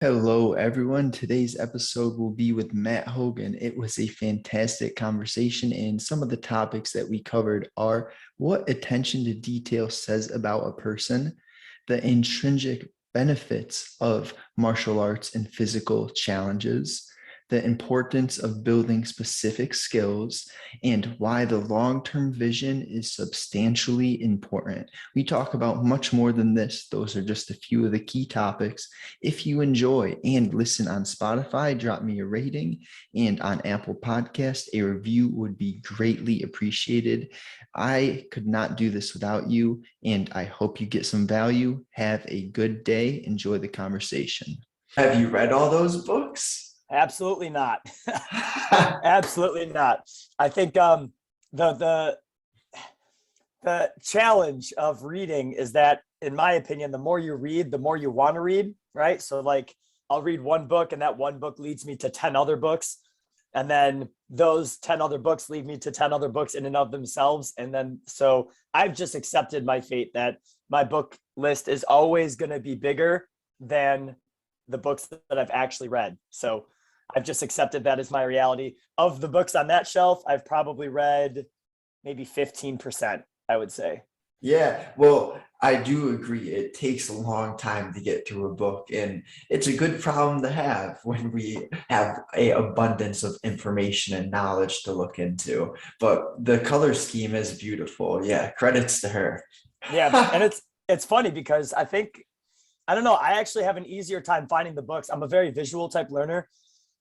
Hello, everyone. Today's episode will be with Matt Hogan. It was a fantastic conversation, and some of the topics that we covered are what attention to detail says about a person, the intrinsic benefits of martial arts and physical challenges, the importance of building specific skills, and why the long-term vision is substantially important. We talk about much more than this. Those are just a few of the key topics. If you enjoy and listen on Spotify, drop me a rating, and on Apple Podcast, a review would be greatly appreciated. I could not do this without you, and I hope you get some value. Have a good day. Enjoy the conversation. Have you read all those books? Absolutely not. Absolutely not. I think the challenge of reading is that, in my opinion, the more you read, the more you want to read, right? So like I'll read one book and that one book leads me to 10 other books. And then those 10 other books lead me to 10 other books in and of themselves. And then, so I've just accepted my fate that my book list is always going to be bigger than the books that I've actually read. So I've just accepted that as my reality. Of the books on that shelf, I've probably read maybe 15%, I would say. Yeah, well, I do agree. It takes a long time to get through a book, and it's a good problem to have when we have a abundance of information and knowledge to look into. But the color scheme is beautiful. Yeah, credits to her. Yeah, and it's funny because I don't know, I actually have an easier time finding the books. I'm a very visual type learner.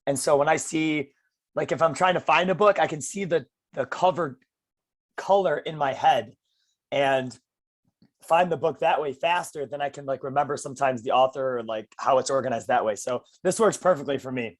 And so when I see, like, if I'm trying to find a book, I can see the cover color in my head and find the book that way faster than I can like remember sometimes the author or like how it's organized that way. So this works perfectly for me.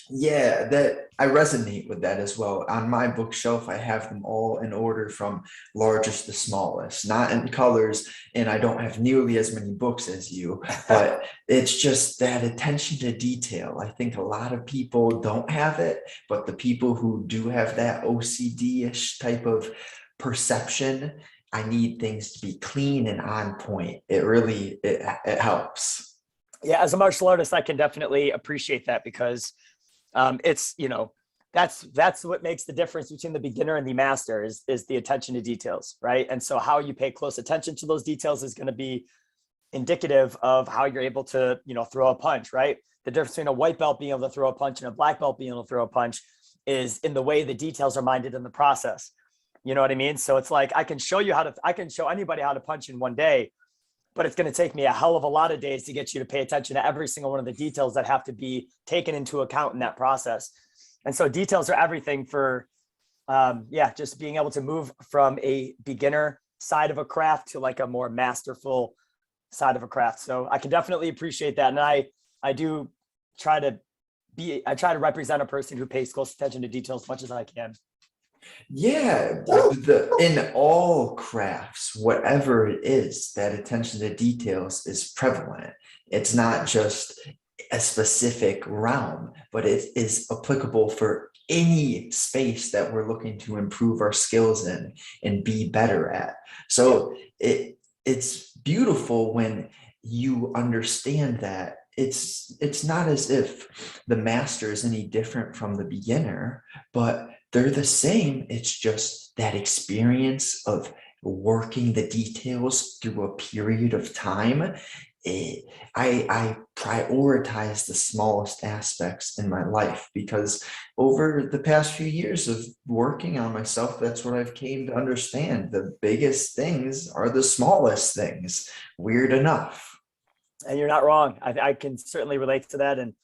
Yeah, that I resonate with that as well. On my bookshelf, I have them all in order from largest to smallest, not in colors, and I don't have nearly as many books as you, but it's just that attention to detail. I think a lot of people don't have it, but the people who do have that OCD-ish type of perception, I need things to be clean and on point. It helps. Yeah, as a martial artist, I can definitely appreciate that because it's, that's what makes the difference between the beginner and the master is the attention to details, right? And so how you pay close attention to those details is going to be indicative of how you're able to, throw a punch, right? The difference between a white belt being able to throw a punch and a black belt being able to throw a punch is in the way the details are minded in the process. You know what I mean? So it's like I can show anybody how to punch in one day, but it's going to take me a hell of a lot of days to get you to pay attention to every single one of the details that have to be taken into account in that process. And so details are everything for, just being able to move from a beginner side of a craft to like a more masterful side of a craft. So I can definitely appreciate that. And I do try to represent a person who pays close attention to details as much as I can. Yeah, in all crafts, whatever it is, that attention to details is prevalent. It's not just a specific realm, but it is applicable for any space that we're looking to improve our skills in and be better at. So it's beautiful when you understand that it's not as if the master is any different from the beginner, but they're the same. It's just that experience of working the details through a period of time. I prioritize the smallest aspects in my life because over the past few years of working on myself, that's what I've came to understand. The biggest things are the smallest things. Weird enough. And you're not wrong. I can certainly relate to that. And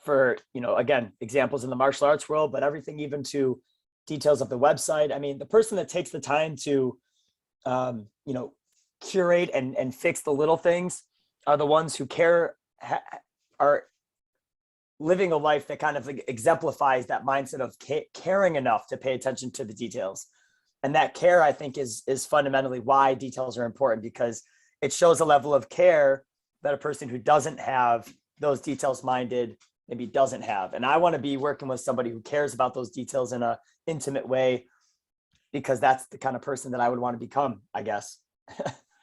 for, again, examples in the martial arts world, but everything even to details of the website. I mean, the person that takes the time to, curate and fix the little things are the ones who are living a life that kind of exemplifies that mindset of caring enough to pay attention to the details. And that care, I think, is fundamentally why details are important, because it shows a level of care that a person who doesn't have those details minded maybe doesn't have. And I want to be working with somebody who cares about those details in a intimate way, because that's the kind of person that I would want to become, I guess.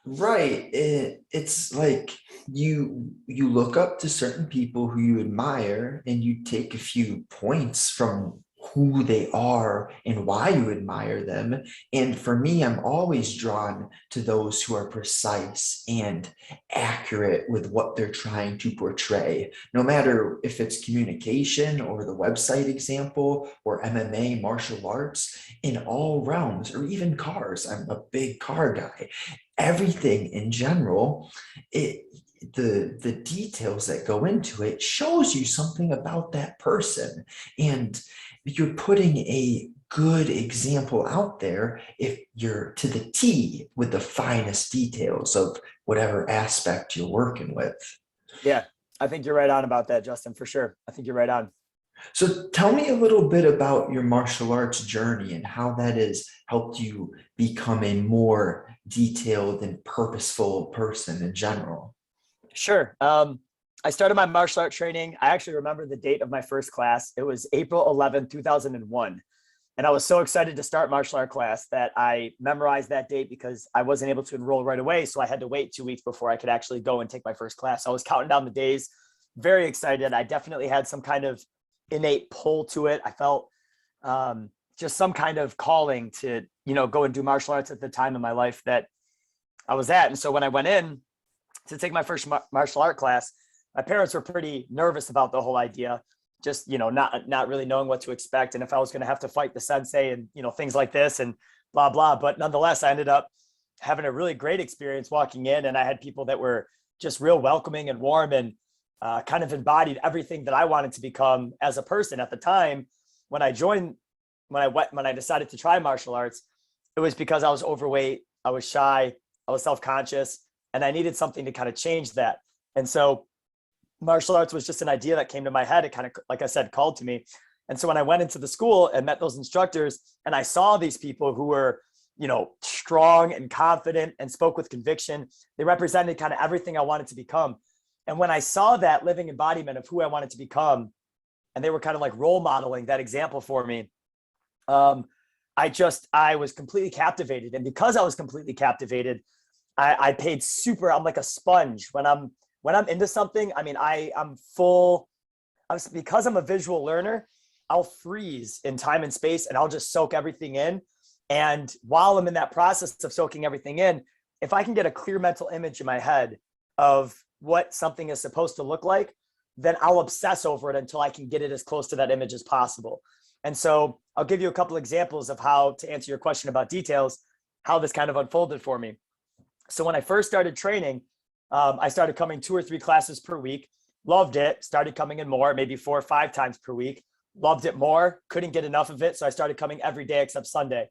Right. It's like you look up to certain people who you admire and you take a few points from who they are and why you admire them. And for me, I'm always drawn to those who are precise and accurate with what they're trying to portray, no matter if it's communication or the website example or MMA, martial arts, in all realms, or even cars. I'm a big car guy. Everything in general, it the details that go into it shows you something about that person, and you're putting a good example out there if you're to the T with the finest details of whatever aspect you're working with. Yeah, I think you're right on about that, Justin, for sure. I think you're right on. So tell me a little bit about your martial arts journey and how that has helped you become a more detailed and purposeful person in general. Sure. I started my martial art training. I actually remember the date of my first class. It was April 11th, 2001. And I was so excited to start martial art class that I memorized that date because I wasn't able to enroll right away. So I had to wait 2 weeks before I could actually go and take my first class. So I was counting down the days, very excited. I definitely had some kind of innate pull to it. I felt just some kind of calling to, go and do martial arts at the time in my life that I was at. And so when I went in to take my first martial art class, my parents were pretty nervous about the whole idea, just, not really knowing what to expect. And if I was going to have to fight the sensei and, things like this and blah, blah. But nonetheless, I ended up having a really great experience walking in, and I had people that were just real welcoming and warm and kind of embodied everything that I wanted to become as a person. At the time when I joined, when I decided to try martial arts, it was because I was overweight, I was shy, I was self-conscious, and I needed something to kind of change that. And so martial arts was just an idea that came to my head. It kind of, like I said, called to me. And so when I went into the school and met those instructors and I saw these people who were, strong and confident and spoke with conviction, they represented kind of everything I wanted to become. And when I saw that living embodiment of who I wanted to become, and they were kind of like role modeling that example for me, I was completely captivated. And because I was completely captivated, I paid I'm like a sponge when I'm into something. I mean, because I'm a visual learner, I'll freeze in time and space and I'll just soak everything in. And while I'm in that process of soaking everything in, if I can get a clear mental image in my head of what something is supposed to look like, then I'll obsess over it until I can get it as close to that image as possible. And so I'll give you a couple examples of how, to answer your question about details, how this kind of unfolded for me. So when I first started training, I started coming 2 or 3 classes per week, loved it, started coming in more, maybe 4 or 5 times per week, loved it more, couldn't get enough of it. So I started coming every day except Sunday.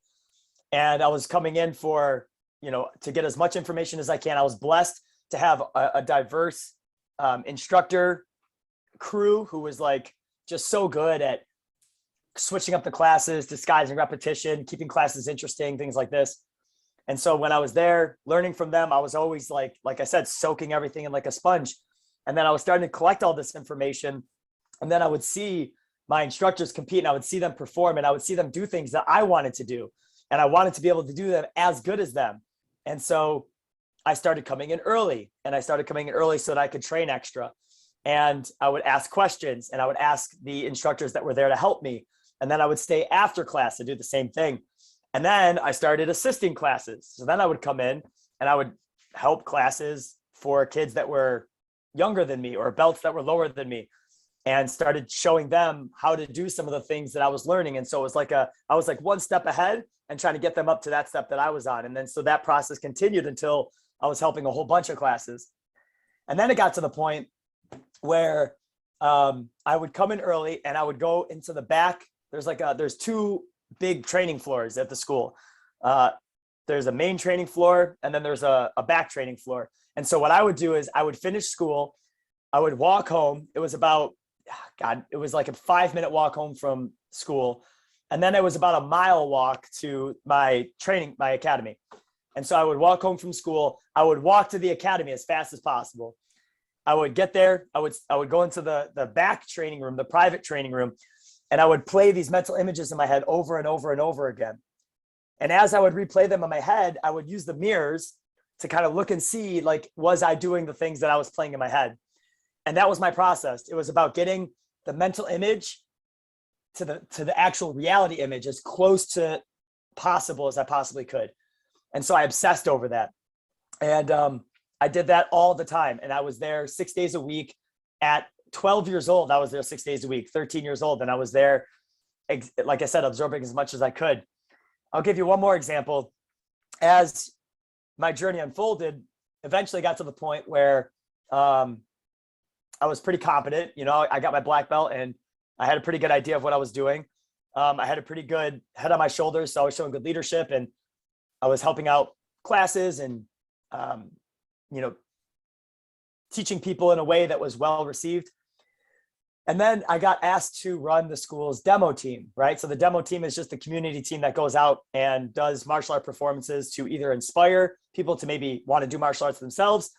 And I was coming in for, to get as much information as I can. I was blessed to have a diverse instructor crew who was like just so good at switching up the classes, disguising repetition, keeping classes interesting, things like this. And so when I was there learning from them, I was always like I said, soaking everything in like a sponge. And then I was starting to collect all this information. And then I would see my instructors compete and I would see them perform and I would see them do things that I wanted to do. And I wanted to be able to do them as good as them. And so I started coming in early so that I could train extra. And I would ask questions and I would ask the instructors that were there to help me. And then I would stay after class to do the same thing. And then I started assisting classes. So then I would come in and I would help classes for kids that were younger than me or belts that were lower than me, and started showing them how to do some of the things that I was learning. And so it was I was like one step ahead and trying to get them up to that step that I was on. And then so that process continued until I was helping a whole bunch of classes. And then it got to the point where I would come in early and I would go into the back. There's 2 big training floors at the school. There's a main training floor and then there's a back training floor. And so what I would do is I would finish school. I would walk home. It was like a 5-minute walk home from school. And then it was about a mile walk to my academy. And so I would walk home from school. I would walk to the academy as fast as possible. I would get there. I would go into the back training room, the private training room, and I would play these mental images in my head over and over and over again. And as I would replay them in my head, I would use the mirrors to kind of look and see, like, was I doing the things that I was playing in my head? And that was my process. It was about getting the mental image to the actual reality image as close to possible as I possibly could. And so I obsessed over that. And I did that all the time. And I was there 6 days a week. At 12 years old, I was there 6 days a week, 13 years old. And I was there, like I said, absorbing as much as I could. I'll give you one more example. As my journey unfolded, eventually got to the point where I was pretty competent. You know, I got my black belt and I had a pretty good idea of what I was doing. I had a pretty good head on my shoulders. So I was showing good leadership and I was helping out classes and, you know, teaching people in a way that was well received. And then I got asked to run the school's demo team, right? So the demo team is just a community team that goes out and does martial art performances to either inspire people to maybe want to do martial arts themselves,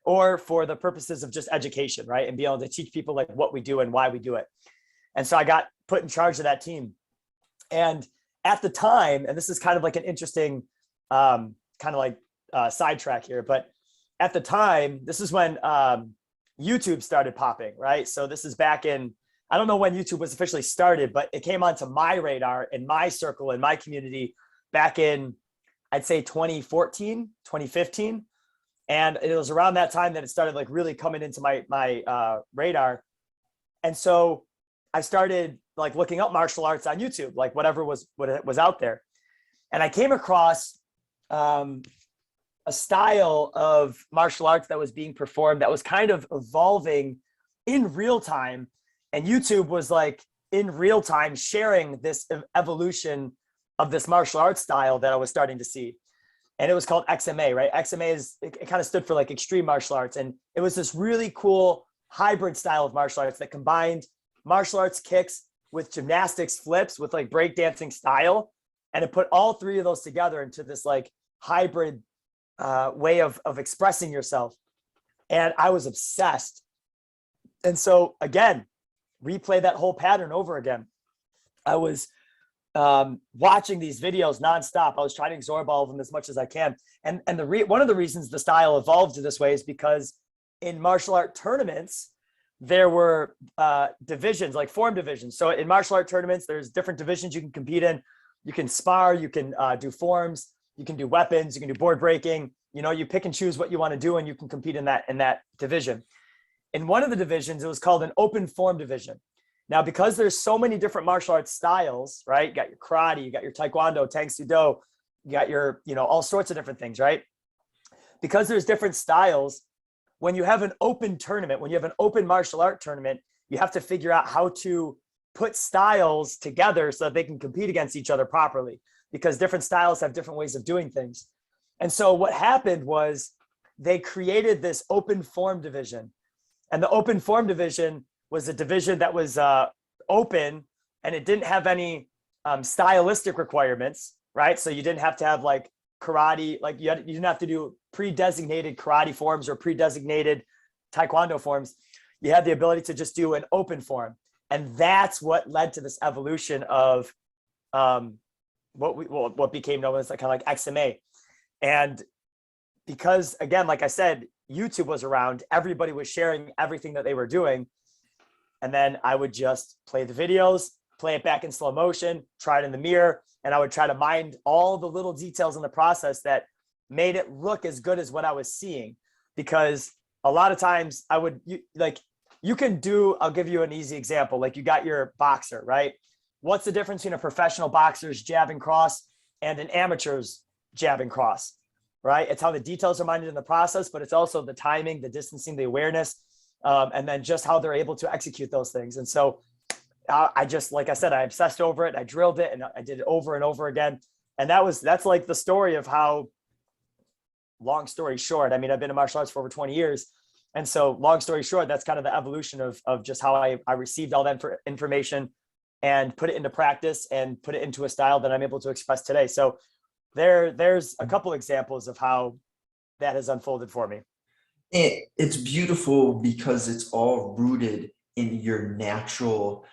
or for the purposes of just education, right? And be able to teach people like what we do and why we do it. And so I got put in charge of that team. And at the time, and this is kind of like an interesting sidetrack here, but at the time, this is when YouTube started popping, right? So this is back in, I don't know when YouTube was officially started, but it came onto my radar in my circle, in my community back in, I'd say 2014, 2015. And it was around that time that it started like really coming into my radar. And so I started like looking up martial arts on YouTube, like whatever was out there. And I came across a style of martial arts that was being performed that was kind of evolving in real time. And YouTube was like in real time sharing this evolution of this martial arts style that I was starting to see. And it was called XMA, right? XMA it kind of stood for like extreme martial arts. And it was this really cool hybrid style of martial arts that combined martial arts kicks with gymnastics flips with like breakdancing style. And it put all three of those together into this like hybrid way of expressing yourself. And I was obsessed. And so again, replay that whole pattern over again. I was watching these videos nonstop. I was trying to absorb all of them as much as I can. And one of the reasons the style evolved to this way is because in martial art tournaments, there were divisions, like form divisions. So in martial art tournaments, there's different divisions you can compete in. You can spar, you can do forms, you can do weapons, you can do board breaking. You know, you pick and choose what you want to do, and you can compete in that division. In one of the divisions, it was called an open form division. Now, because there's so many different martial arts styles, right? You got your karate, you got your taekwondo, tang soo do, you got your, you know, all sorts of different things, right? Because there's different styles, when you have an open tournament, when you have an open martial art tournament, you have to figure out how to put styles together so that they can compete against each other properly, because different styles have different ways of doing things. And so what happened was they created this open form division. And the open form division was a division that was open, and it didn't have any stylistic requirements, right? So you didn't have to have like karate, like you didn't have to do pre-designated karate forms or pre-designated taekwondo forms. You had the ability to just do an open form. And that's what led to this evolution of what became known as kind of like XMA. And because, again, like I said, YouTube was around, everybody was sharing everything that they were doing. And then I would just play the videos, play it back in slow motion, try it in the mirror, and I would try to mind all the little details in the process that made it look as good as what I was seeing. Because a lot of times I'll give you an easy example. Like you got your boxer, right? What's the difference between a professional boxer's jab and cross and an amateur's jab and cross, right? It's how the details are minded in the process, but it's also the timing, the distancing, the awareness, and then just how they're able to execute those things. And so I just, like I said, I obsessed over it. I drilled it and I did it over and over again. And that's like the story of how, long story short, I mean, I've been in martial arts for over 20 years. And so long story short, that's kind of the evolution of just how I received all that information and put it into practice and put it into a style that I'm able to express today. So there's a couple examples of how that has unfolded for me. It's beautiful because it's all rooted in your natural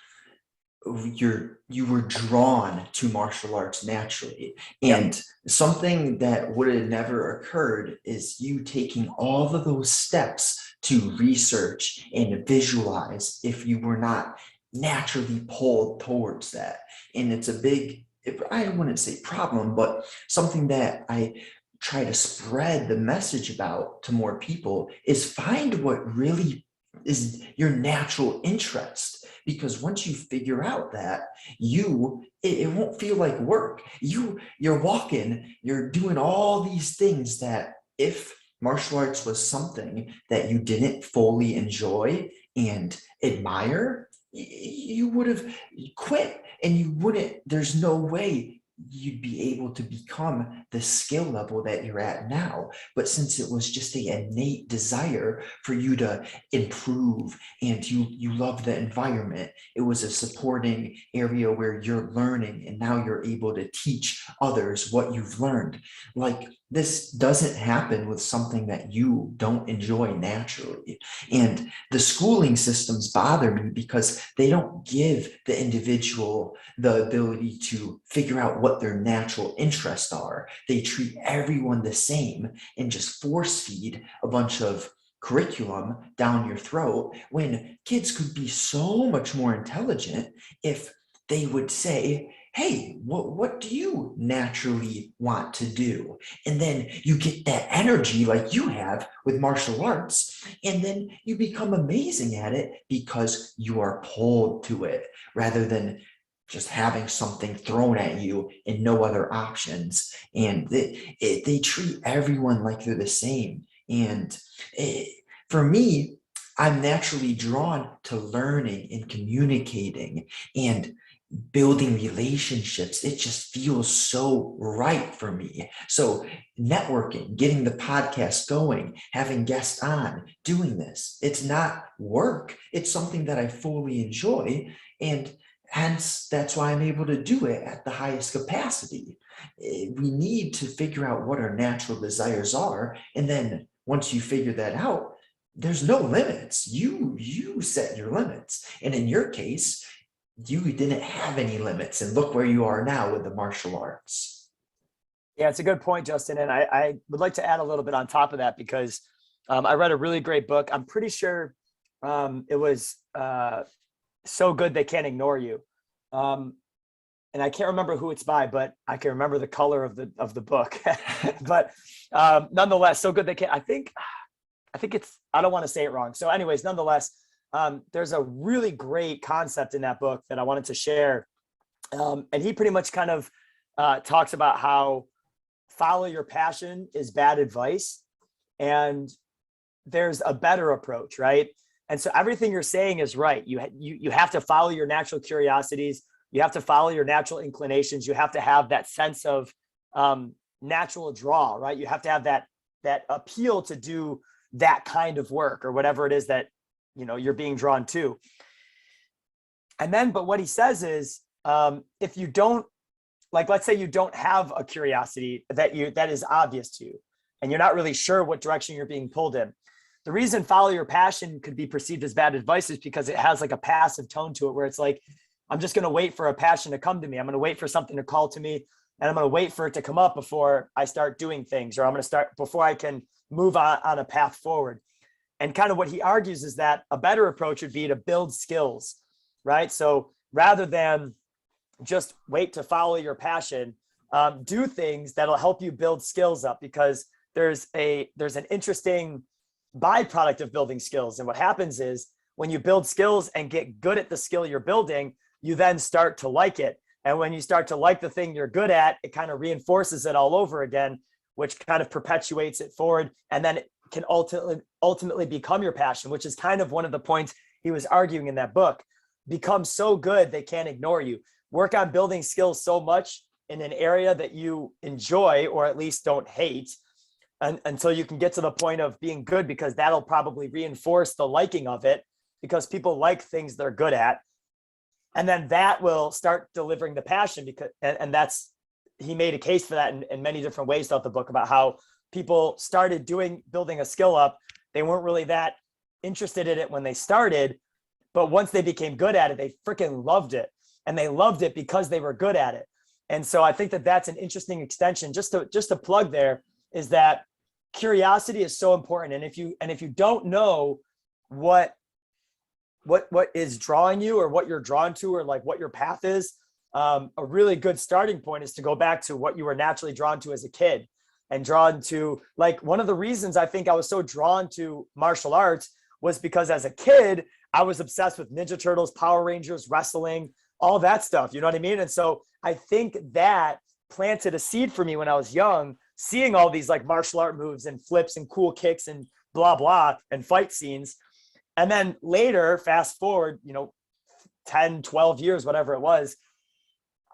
you were drawn to martial arts naturally. Yep. And something that would have never occurred is you taking all of those steps to research and visualize if you were not naturally pulled towards that. And it's a big, I wouldn't say problem, but something that I try to spread the message about to more people is find what really is your natural interest, because once you figure out that it won't feel like work. You're walking, you're doing all these things that if martial arts was something that you didn't fully enjoy and admire, you would have quit, and you wouldn't, there's no way you'd be able to become the skill level that you're at now. But since it was just a innate desire for you to improve, and you love the environment, it was a supporting area where you're learning, and now you're able to teach others what you've learned. Like, this doesn't happen with something that you don't enjoy naturally. And the schooling systems bother me because they don't give the individual the ability to figure out what their natural interests are. They treat everyone the same and just force feed a bunch of curriculum down your throat, when kids could be so much more intelligent if they would say, hey, what do you naturally want to do? And then you get that energy like you have with martial arts, and then you become amazing at it because you are pulled to it, rather than just having something thrown at you and no other options. And they treat everyone like they're the same. And for me, I'm naturally drawn to learning and communicating and building relationships. It just feels so right for me. So networking, getting the podcast going, having guests on, doing this, it's not work. It's something that I fully enjoy. And hence, that's why I'm able to do it at the highest capacity. We need to figure out what our natural desires are. And then once you figure that out, there's no limits. You set your limits. And in your case, you didn't have any limits, and look where you are now with the martial arts. Yeah, it's a good point, Justin. And I would like to add a little bit on top of that, because I read a really great book. I'm pretty sure it was So Good They Can't Ignore You. And I can't remember who it's by, but I can remember the color of the book. But nonetheless, So Good They Can't, I think it's, I don't want to say it wrong. So anyways, nonetheless, there's a really great concept in that book that I wanted to share. And he pretty much kind of talks about how follow your passion is bad advice, and there's a better approach, right? And so everything you're saying is right. You have to follow your natural curiosities. You have to follow your natural inclinations. You have to have that sense of natural draw, right? You have to have that appeal to do that kind of work or whatever it is that you're being drawn to. And then, but what he says is, if you don't, like, let's say you don't have a curiosity that is obvious to you, and you're not really sure what direction you're being pulled in. The reason follow your passion could be perceived as bad advice is because it has like a passive tone to it, where it's like, I'm just going to wait for a passion to come to me. I'm going to wait for something to call to me, and I'm going to wait for it to come up before I start doing things, or I'm going to start before I can move on a path forward. And kind of what he argues is that a better approach would be to build skills, right? So rather than just wait to follow your passion, do things that'll help you build skills up, because there's an interesting byproduct of building skills. And what happens is, when you build skills and get good at the skill you're building, you then start to like it. And when you start to like the thing you're good at, it kind of reinforces it all over again, which kind of perpetuates it forward. And then it can ultimately become your passion, which is kind of one of the points he was arguing in that book. Become so good they can't ignore you. Work on building skills so much in an area that you enjoy, or at least don't hate, until you can get to the point of being good, because that'll probably reinforce the liking of it, because people like things they're good at. And then that will start delivering the passion, because, and that's, he made a case for that in many different ways throughout the book, about how people started building a skill up. They weren't really that interested in it when they started, but once they became good at it, they freaking loved it. and they loved it because they were good at it. And so I think that that's an interesting extension. Just to plug there is that curiosity is so important. And if you don't know what is drawing you or what you're drawn to or like what your path is, a really good starting point is to go back to what you were naturally drawn to as a kid, and drawn to, like, one of the reasons I think I was so drawn to martial arts was because as a kid, I was obsessed with Ninja Turtles, Power Rangers, wrestling, all that stuff. You know what I mean? And so I think that planted a seed for me when I was young, seeing all these like martial art moves and flips and cool kicks and blah, blah, and fight scenes. And then later, fast forward, 10, 12 years, whatever it was,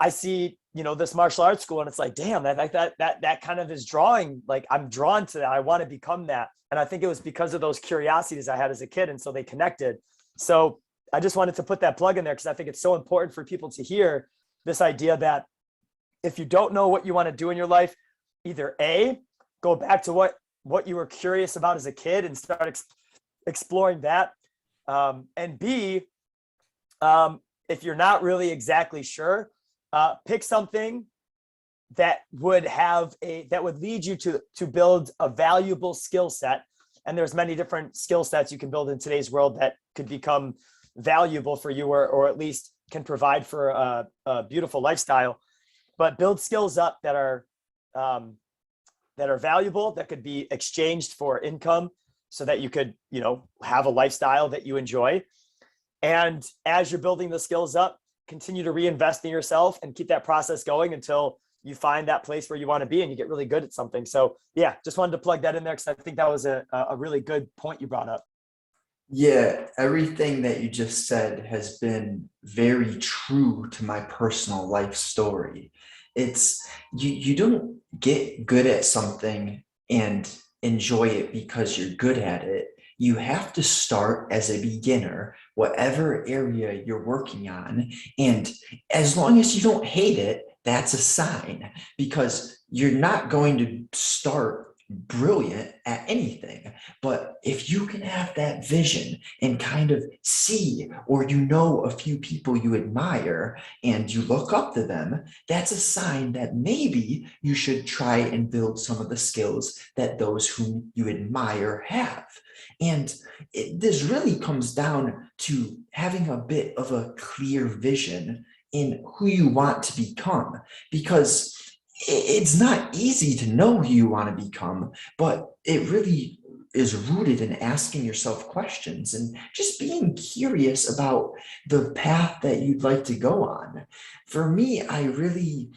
I see, this martial arts school, and it's like, damn, that kind of is drawing, like, I'm drawn to that. I want to become that. And I think it was because of those curiosities I had as a kid. And so they connected. So I just wanted to put that plug in there, because I think it's so important for people to hear this idea that if you don't know what you want to do in your life, either A, go back to what you were curious about as a kid and start exploring that. And B, if you're not really exactly sure, pick something that would lead you to build a valuable skill set. And there's many different skill sets you can build in today's world that could become valuable for you, or at least can provide for a beautiful lifestyle. But build skills up that are valuable, that could be exchanged for income, so that you could, have a lifestyle that you enjoy. And as you're building the skills up, continue to reinvest in yourself and keep that process going until you find that place where you want to be and you get really good at something. So yeah, just wanted to plug that in there, because I think that was a really good point you brought up. Yeah, everything that you just said has been very true to my personal life story. It's you don't get good at something and enjoy it because you're good at it. You have to start as a beginner, whatever area you're working on. And as long as you don't hate it, that's a sign, because you're not going to start brilliant at anything. But if you can have that vision and kind of see, or a few people you admire and you look up to them, that's a sign that maybe you should try and build some of the skills that those whom you admire have. And this really comes down to having a bit of a clear vision in who you want to become, because it's not easy to know who you want to become, but it really is rooted in asking yourself questions and just being curious about the path that you'd like to go on. For me, I really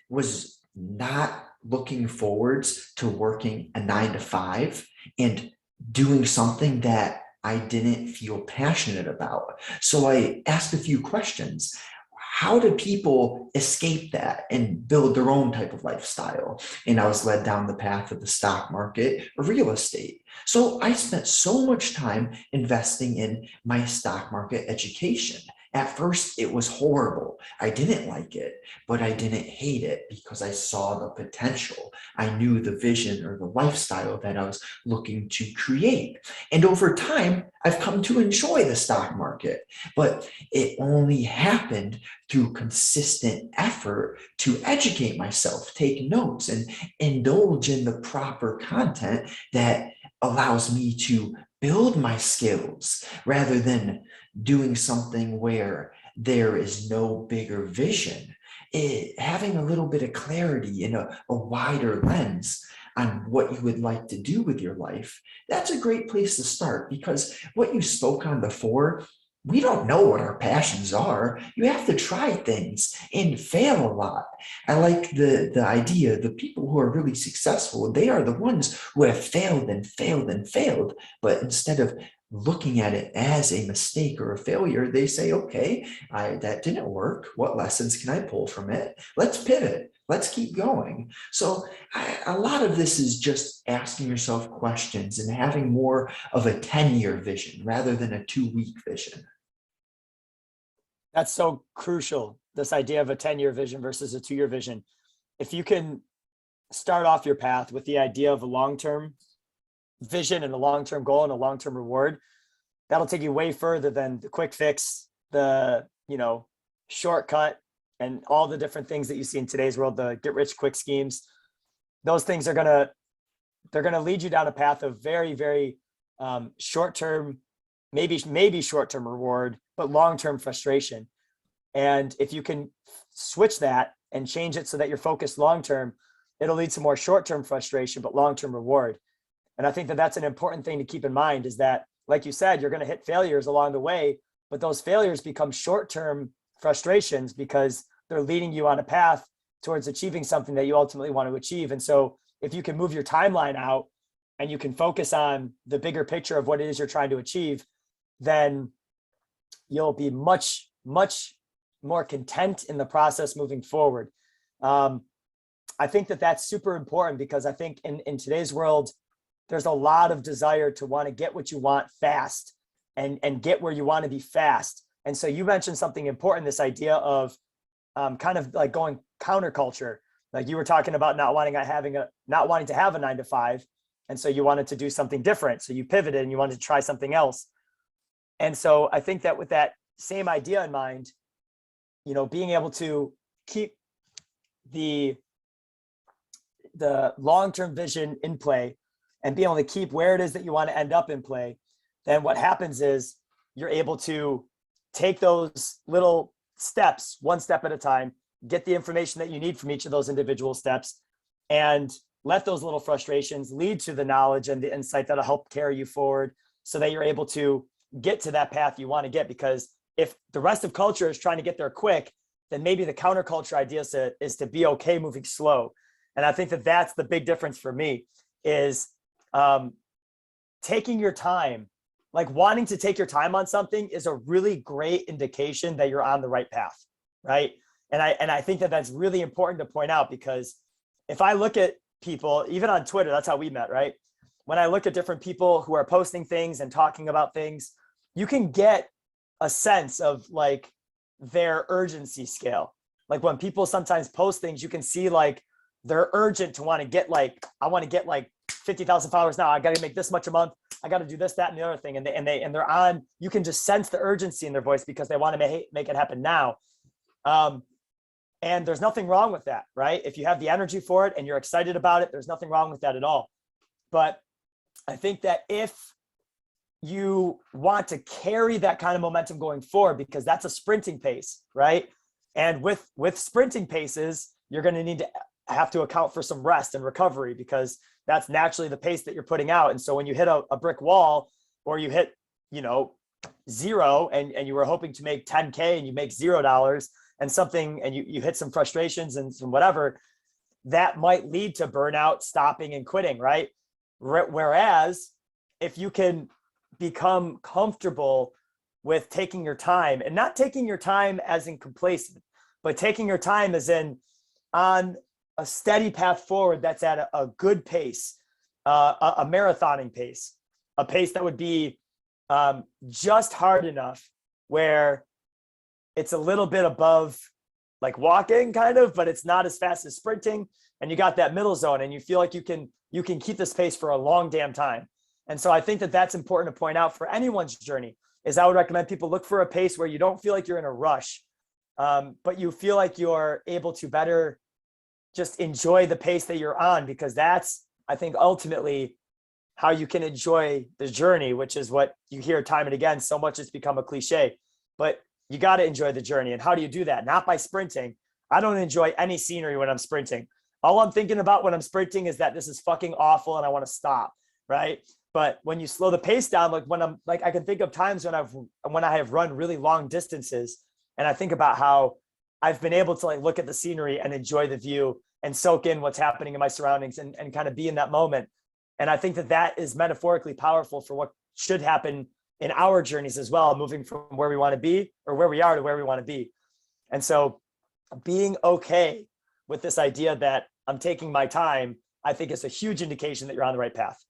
was not looking forwards to working a 9 to 5 and doing something that I didn't feel passionate about. So I asked a few questions. How do people escape that and build their own type of lifestyle? And I was led down the path of the stock market or real estate. So I spent so much time investing in my stock market education. At first, it was horrible. I didn't like it, but I didn't hate it because I saw the potential. I knew the vision or the lifestyle that I was looking to create. And over time, I've come to enjoy the stock market, but it only happened through consistent effort to educate myself, take notes, and indulge in the proper content that allows me to build my skills, rather than doing something where there is no bigger vision. Having a little bit of clarity and a wider lens on what you would like to do with your life, that's a great place to start, because what you spoke on before, we don't know what our passions are. You have to try things and fail a lot. I like the idea, the people who are really successful, they are the ones who have failed and failed and failed. But instead of looking at it as a mistake or a failure, they say, okay, that didn't work. What lessons can I pull from it? Let's pivot. Let's keep going. So a lot of this is just asking yourself questions and having more of a 10-year vision rather than a 2-week vision. That's so crucial. This idea of a 10-year vision versus a 2-year vision. If you can start off your path with the idea of a long-term vision and a long-term goal and a long-term reward, that'll take you way further than the quick fix, the shortcut, and all the different things that you see in today's world, the get rich quick schemes, those things are they're gonna lead you down a path of very, very short-term, maybe short-term reward, but long-term frustration. And if you can switch that and change it so that you're focused long-term, it'll lead to more short-term frustration, but long-term reward. And I think that that's an important thing to keep in mind, is that, like you said, you're going to hit failures along the way, but those failures become short-term frustrations because they're leading you on a path towards achieving something that you ultimately want to achieve. And so if you can move your timeline out and you can focus on the bigger picture of what it is you're trying to achieve, then you'll be much, much more content in the process moving forward. I think that that's super important, because I think in today's world, there's a lot of desire to want to get what you want fast and get where you want to be fast. And so you mentioned something important, this idea of kind of like going counterculture. Like you were talking about not wanting to have a 9-to-5. And so you wanted to do something different. So you pivoted and you wanted to try something else. And so I think that with that same idea in mind, being able to keep the long-term vision in play and being able to keep where it is that you want to end up in play, then what happens is you're able to take those little steps, one step at a time, get the information that you need from each of those individual steps, and let those little frustrations lead to the knowledge and the insight that'll help carry you forward so that you're able to get to that path you want to get. Because if the rest of culture is trying to get there quick, then maybe the counterculture idea is to be okay moving slow. And I think that that's the big difference for me, is taking your time. Like wanting to take your time on something is a really great indication that you're on the right path, right? And I think that that's really important to point out, because if I look at people, even on Twitter, that's how we met, right? When I look at different people who are posting things and talking about things, you can get a sense of like their urgency scale. Like when people sometimes post things, you can see like they're urgent to want to get like, I want to get like 50,000 followers now. I got to make this much a month. I got to do this, that, and the other thing. And they're on, you can just sense the urgency in their voice because they want to make it happen now. And there's nothing wrong with that, right? If you have the energy for it and you're excited about it, there's nothing wrong with that at all. But I think that if you want to carry that kind of momentum going forward, because that's a sprinting pace, right? And with sprinting paces, you're going to need to have to account for some rest and recovery, because that's naturally the pace that you're putting out. And so when you hit a brick wall, or you hit, zero, and you were hoping to make 10K and you make $0 and you hit some frustrations and some whatever, that might lead to burnout, stopping and quitting, right? Whereas if you can become comfortable with taking your time, and not taking your time as in complacent, but taking your time as in on a steady path forward that's at a good pace, a marathoning pace, a pace that would be just hard enough where it's a little bit above like walking kind of, but it's not as fast as sprinting. And you got that middle zone and you feel like you can keep this pace for a long damn time. And so I think that that's important to point out for anyone's journey. Is I would recommend people look for a pace where you don't feel like you're in a rush, but you feel like you're able to better just enjoy the pace that you're on, because that's, I think, ultimately how you can enjoy the journey, which is what you hear time and again. So much it's become a cliche, but you got to enjoy the journey. And how do you do that? Not by sprinting. I don't enjoy any scenery when I'm sprinting. All I'm thinking about when I'm sprinting is that this is fucking awful and I want to stop, right? But when you slow the pace down, like when I'm like, I can think of times when I have run really long distances, and I think about how I've been able to like look at the scenery and enjoy the view and soak in what's happening in my surroundings and kind of be in that moment. And I think that that is metaphorically powerful for what should happen in our journeys as well, moving from where we want to be or where we are to where we want to be. And so being okay with this idea that I'm taking my time, I think is a huge indication that you're on the right path.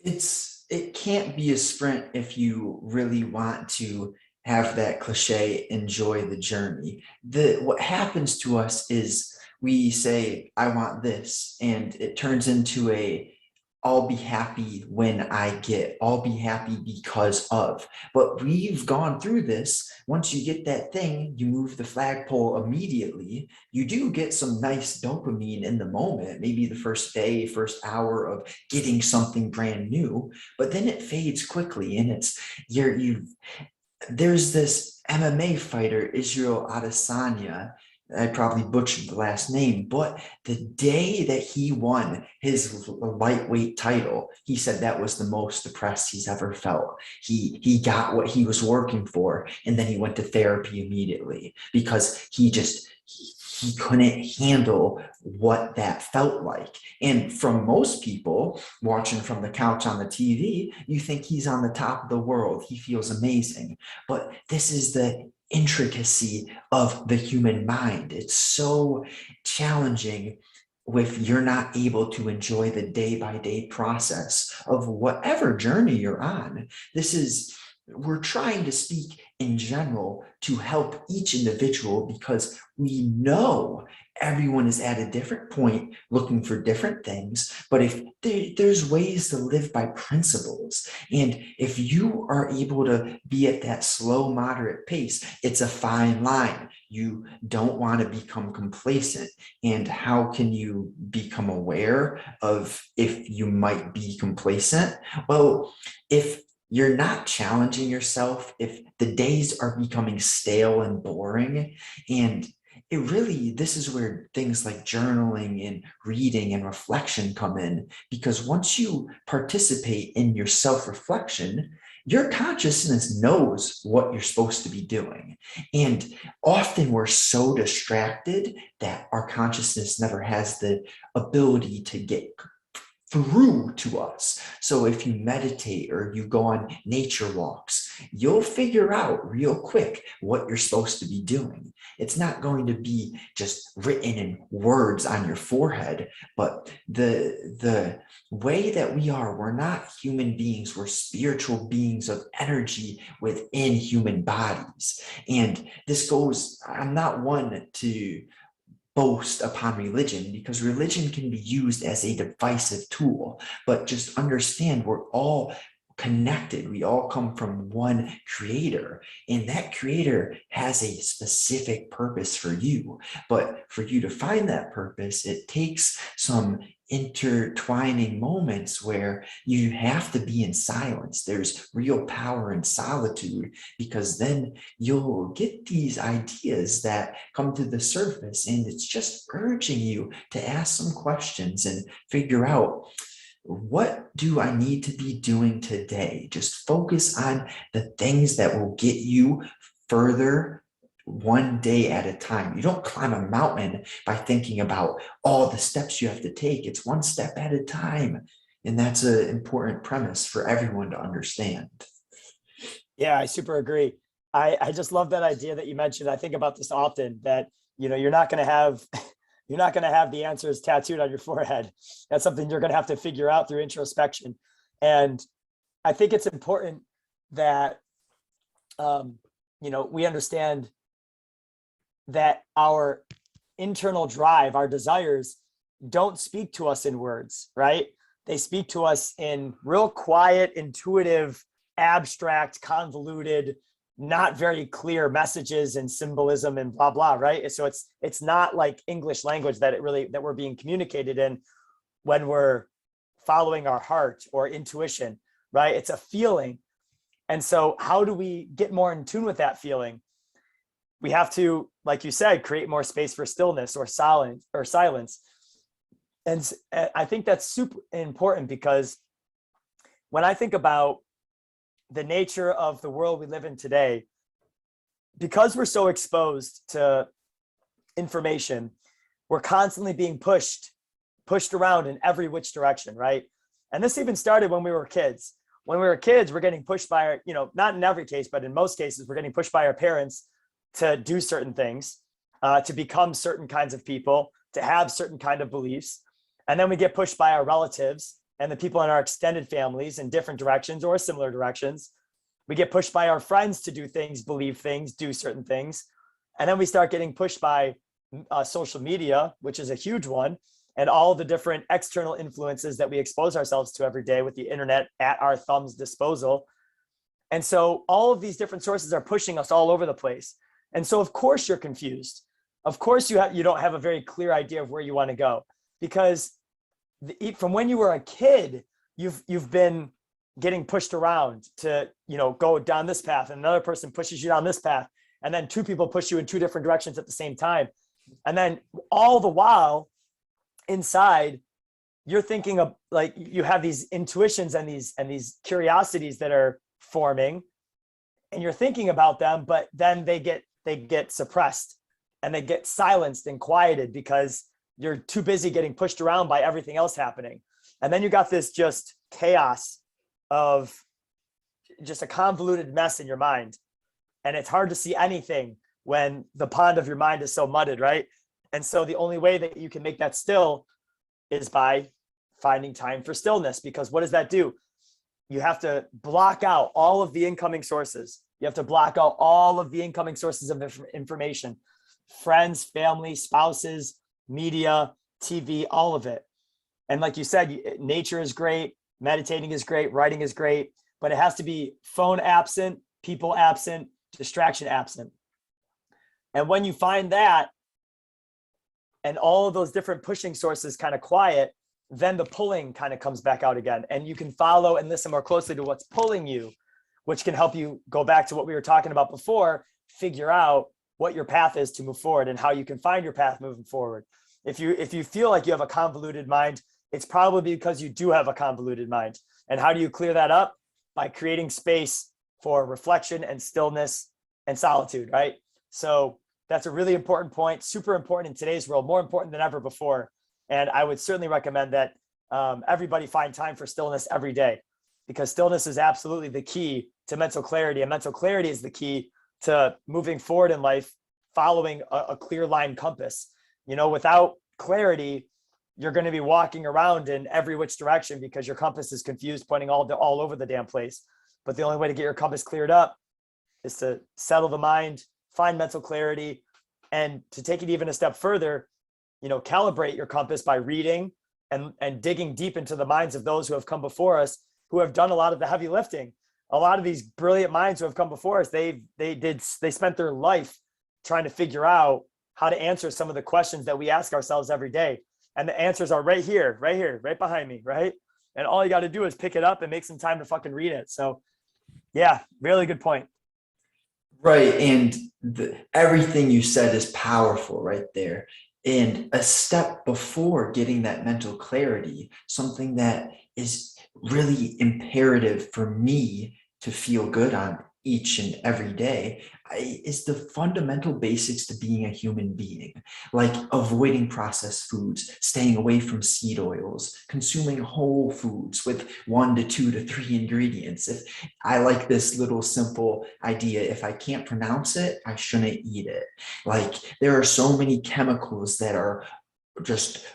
It can't be a sprint if you really want to have that cliche, enjoy the journey. What happens to us is we say, I want this, and it turns into a I'll be happy when I get, I'll be happy because of. But we've gone through this. Once you get that thing, you move the flagpole immediately. You do get some nice dopamine in the moment, maybe the first day, first hour of getting something brand new, but then it fades quickly. And it's, there's this MMA fighter, Israel Adesanya. I probably butchered the last name, but the day that he won his lightweight title, he said that was the most depressed he's ever felt. He got what he was working for, and then he went to therapy immediately because he couldn't handle what that felt like. And from most people watching from the couch on the TV, you think he's on the top of the world. He feels amazing. But this is the intricacy of the human mind. It's so challenging if you're not able to enjoy the day-by-day process of whatever journey you're on. We're trying to speak in general to help each individual because we know everyone is at a different point looking for different things. But if there's ways to live by principles, and if you are able to be at that slow, moderate pace, it's a fine line. You don't want to become complacent. And how can you become aware of if you might be complacent? Well, if you're not challenging yourself, if the days are becoming stale and boring, and this is where things like journaling and reading and reflection come in, because once you participate in your self-reflection, your consciousness knows what you're supposed to be doing. And often we're so distracted that our consciousness never has the ability to get through to us. So if you meditate or you go on nature walks, you'll figure out real quick what you're supposed to be doing. It's not going to be just written in words on your forehead, but the way that we're not human beings, we're spiritual beings of energy within human bodies. And I'm not one to boast upon religion, because religion can be used as a divisive tool, but just understand we're all connected. We all come from one creator, and that creator has a specific purpose for you. But for you to find that purpose, it takes some intertwining moments where you have to be in silence. There's real power in solitude, because then you'll get these ideas that come to the surface, and it's just urging you to ask some questions and figure out, what do I need to be doing today? Just focus on the things that will get you further one day at a time. You don't climb a mountain by thinking about all the steps you have to take. It's one step at a time. And that's an important premise for everyone to understand. Yeah, I super agree. I just love that idea that you mentioned. I think about this often, that, you're not going to have the answers tattooed on your forehead. That's something you're going to have to figure out through introspection. And I think it's important that, we understand that our internal drive, our desires, don't speak to us in words, right? They speak to us in real quiet, intuitive, abstract, convoluted, not very clear messages and symbolism and blah, blah, right? So it's not like English language that we're being communicated in when we're following our heart or intuition, right? It's a feeling. And so how do we get more in tune with that feeling? We have to, like you said, create more space for stillness or silence. And I think that's super important, because when I think about the nature of the world we live in today, because we're so exposed to information, we're constantly being pushed around in every which direction, right? And this even started when we were kids. When we were kids, we're getting pushed by our, not in every case, but in most cases, we're getting pushed by our parents to do certain things, to become certain kinds of people, to have certain kind of beliefs. And then we get pushed by our relatives and the people in our extended families in different directions or similar directions. We get pushed by our friends to do things, believe things, do certain things. And then we start getting pushed by social media, which is a huge one. and all the different external influences that we expose ourselves to every day with the internet at our thumb's disposal. And so all of these different sources are pushing us all over the place. And so of course you're confused. Of course you don't have a very clear idea of where you want to go, because from when you were a kid, you've been getting pushed around to, go down this path, and another person pushes you down this path, and then two people push you in two different directions at the same time. And then all the while inside, you're thinking of, like, you have these intuitions and these curiosities that are forming, and you're thinking about them, but then they get suppressed and they get silenced and quieted because you're too busy getting pushed around by everything else happening. And then you got this just chaos of just a convoluted mess in your mind. And it's hard to see anything when the pond of your mind is so mudded, right? And so the only way that you can make that still is by finding time for stillness, because what does that do? You have to block out all of the incoming sources. You have to block out all of the incoming sources of information, friends, family, spouses, media, TV, all of it. And like you said, nature is great, meditating is great, writing is great, but it has to be phone absent, people absent, distraction absent. And when you find that, and all of those different pushing sources kind of quiet, then the pulling kind of comes back out again. And you can follow and listen more closely to what's pulling you, which can help you go back to what we were talking about before, figure out what your path is to move forward and how you can find your path moving forward. If you feel like you have a convoluted mind, it's probably because you do have a convoluted mind. And how do you clear that up? By creating space for reflection and stillness and solitude, right? So that's a really important point, super important in today's world, more important than ever before. And I would certainly recommend that everybody find time for stillness every day, because stillness is absolutely the key to mental clarity. And mental clarity is the key to moving forward in life, following a clear line compass. Without clarity, you're going to be walking around in every which direction because your compass is confused, pointing all over the damn place. But the only way to get your compass cleared up is to settle the mind, find mental clarity, and to take it even a step further, calibrate your compass by reading and digging deep into the minds of those who have come before us, who have done a lot of the heavy lifting. A lot of these brilliant minds who have come before us, they spent their life trying to figure out how to answer some of the questions that we ask ourselves every day. And the answers are right here, right behind me, right? And all you got to do is pick it up and make some time to fucking read it. So yeah, really good point. Right. And everything you said is powerful right there. And a step before getting that mental clarity, something that is really imperative for me to feel good on each and every day, is the fundamental basics to being a human being, like avoiding processed foods, staying away from seed oils, consuming whole foods with 1 to 2 to 3 ingredients. If I like this little simple idea, if I can't pronounce it, I shouldn't eat it. Like, there are so many chemicals that are just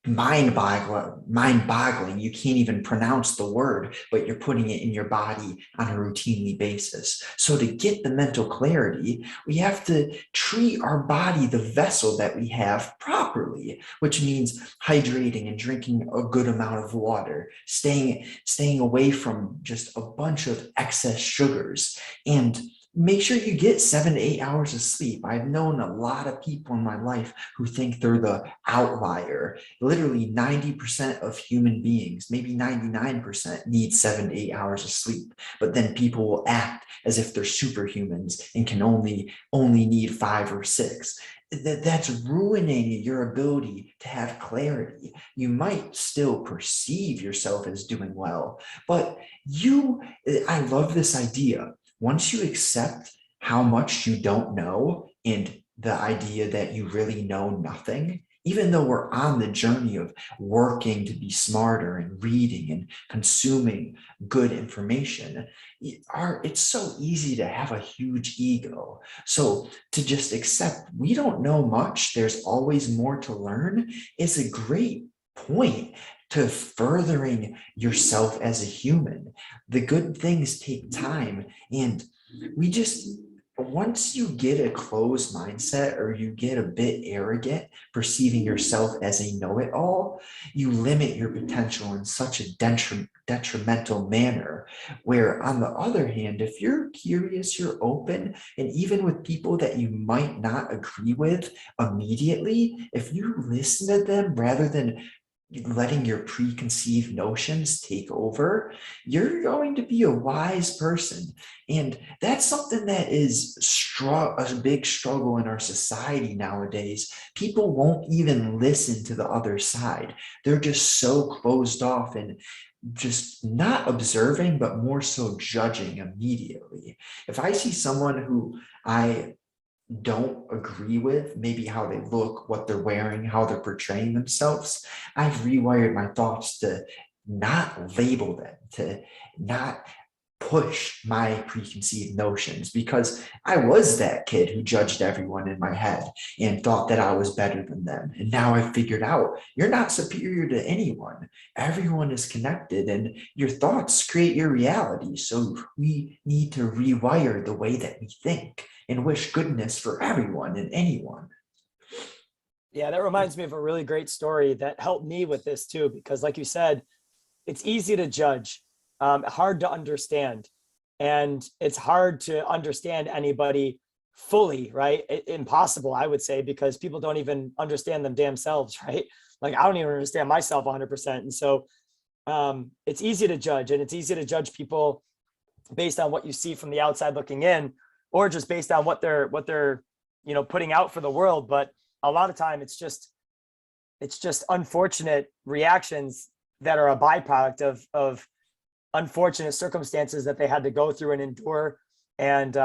mind-boggling. You can't even pronounce the word, but you're putting it in your body on a routinely basis. So to get the mental clarity, we have to treat our body, the vessel that we have, properly, which means hydrating and drinking a good amount of water, staying away from just a bunch of excess sugars, and make sure you get 7 to 8 hours of sleep. I've known a lot of people in my life who think they're the outlier. Literally 90% of human beings, maybe 99%, need 7 to 8 hours of sleep. But then people will act as if they're superhumans and can only need 5 or 6. That's ruining your ability to have clarity. You might still perceive yourself as doing well, but I love this idea. Once you accept how much you don't know and the idea that you really know nothing, even though we're on the journey of working to be smarter and reading and consuming good information, it's so easy to have a huge ego. So to just accept we don't know much, there's always more to learn, is a great point to furthering yourself as a human. The good things take time, and once you get a closed mindset or you get a bit arrogant, perceiving yourself as a know-it-all, you limit your potential in such a detrimental manner. Where on the other hand, if you're curious, you're open, and even with people that you might not agree with immediately, if you listen to them rather than letting your preconceived notions take over, you're going to be a wise person. And that's something that is a big struggle in our society nowadays. People won't even listen to the other side. They're just so closed off and just not observing, but more so judging immediately. If I see someone who I don't agree with, maybe how they look, what they're wearing, how they're portraying themselves, I've rewired my thoughts to not label them, to not push my preconceived notions, because I was that kid who judged everyone in my head and thought that I was better than them. And now I've figured out you're not superior to anyone. Everyone is connected and your thoughts create your reality. So we need to rewire the way that we think and wish goodness for everyone and anyone. Yeah, that reminds me of a really great story that helped me with this too, because like you said, it's easy to judge, hard to understand. And it's hard to understand anybody fully, right? Impossible, I would say, because people don't even understand them damn selves, right? Like I don't even understand myself 100%. And so it's easy to judge, and it's easy to judge people based on what you see from the outside looking in, or just based on what they're putting out for the world. But a lot of time it's just unfortunate reactions that are a byproduct of unfortunate circumstances that they had to go through and endure. And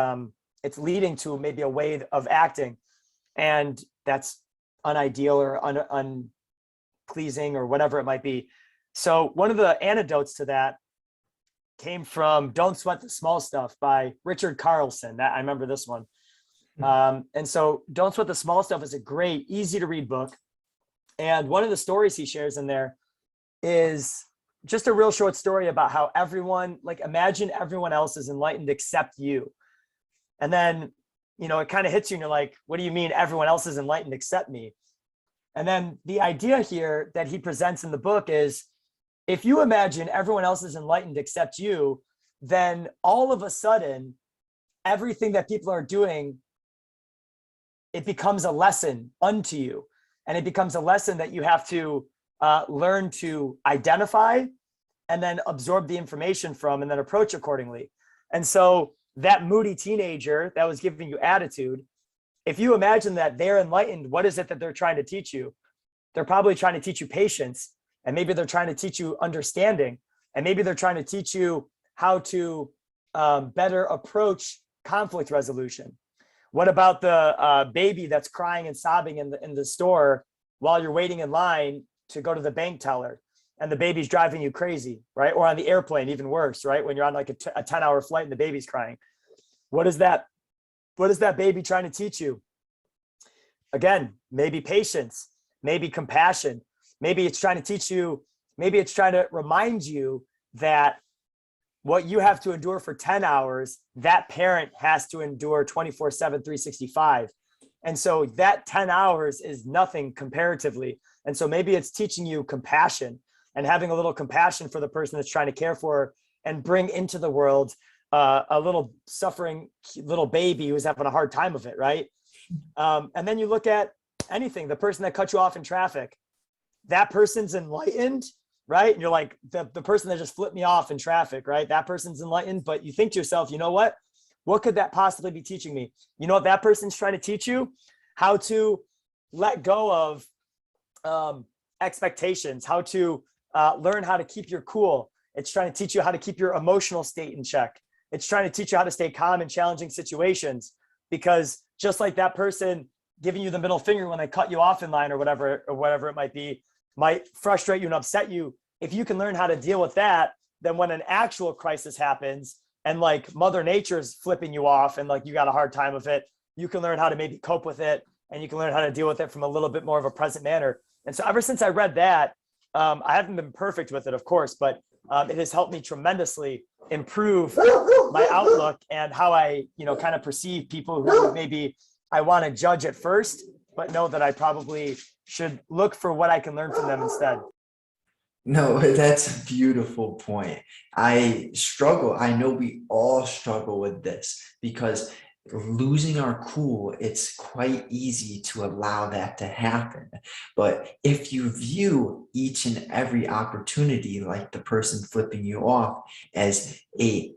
it's leading to maybe a way of acting, and that's unideal or unpleasing or whatever it might be. So one of the antidotes to that came from Don't Sweat the Small Stuff by Richard Carlson. I remember this one. And so Don't Sweat the Small Stuff is a great, easy to read book. And one of the stories he shares in there is just a real short story about how everyone, like imagine everyone else is enlightened except you. And then, it kind of hits you and you're like, what do you mean everyone else is enlightened except me? And then the idea here that he presents in the book is, if you imagine everyone else is enlightened except you, then all of a sudden, everything that people are doing, it becomes a lesson unto you. And it becomes a lesson that you have to learn to identify and then absorb the information from and then approach accordingly. And so that moody teenager that was giving you attitude, if you imagine that they're enlightened, what is it that they're trying to teach you? They're probably trying to teach you patience. And maybe they're trying to teach you understanding. And maybe they're trying to teach you how to better approach conflict resolution. What about the baby that's crying and sobbing in the store while you're waiting in line to go to the bank teller, and the baby's driving you crazy, right? Or on the airplane, even worse, right? When you're on like a 10-hour flight and the baby's crying. What is that baby trying to teach you? Again, maybe patience, maybe compassion. Maybe it's trying to teach you, maybe it's trying to remind you that what you have to endure for 10 hours, that parent has to endure 24/7, 365. And so that 10 hours is nothing comparatively. And so maybe it's teaching you compassion and having a little compassion for the person that's trying to care for and bring into the world a little suffering little baby who's having a hard time of it, right? And then you look at anything, the person that cut you off in traffic, that person's enlightened, right? And you're like, the person that just flipped me off in traffic, right? That person's enlightened, but you think to yourself, you know what? What could that possibly be teaching me? You know what that person's trying to teach you? How to let go of expectations, how to learn how to keep your cool. It's trying to teach you how to keep your emotional state in check. It's trying to teach you how to stay calm in challenging situations, because just like that person giving you the middle finger when they cut you off in line or whatever it might be, might frustrate you and upset you. If you can learn how to deal with that, then when an actual crisis happens and like Mother Nature's flipping you off and like you got a hard time with it, you can learn how to maybe cope with it, and you can learn how to deal with it from a little bit more of a present manner. And so ever since I read that, I haven't been perfect with it, of course, but it has helped me tremendously improve my outlook and how I, kind of perceive people who maybe I want to judge at first, but know that I probably should look for what I can learn from them instead. No, that's a beautiful point. I know we all struggle with this because losing our cool, it's quite easy to allow that to happen. But if you view each and every opportunity, like the person flipping you off, as a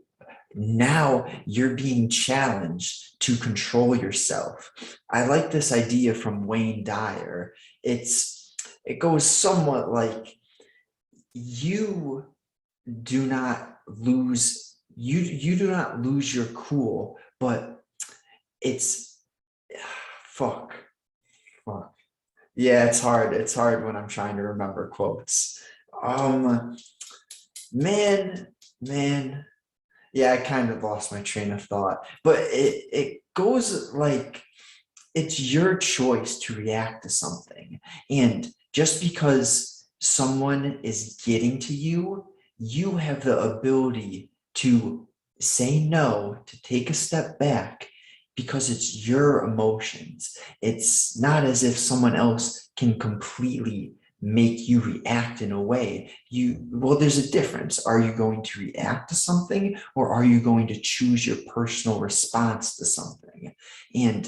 now you're being challenged to control yourself. I like this idea from Wayne Dyer. It goes somewhat like, you you do not lose your cool, but it's fuck fuck yeah, it's hard when I'm trying to remember quotes. um man man yeah, I kind of lost my train of thought, but it goes like, it's your choice to react to something. And just because someone is getting to you, you have the ability to say no, to take a step back, because it's your emotions. It's not as if someone else can completely make you react in a way. Well, there's a difference. Are you going to react to something, or are you going to choose your personal response to something? And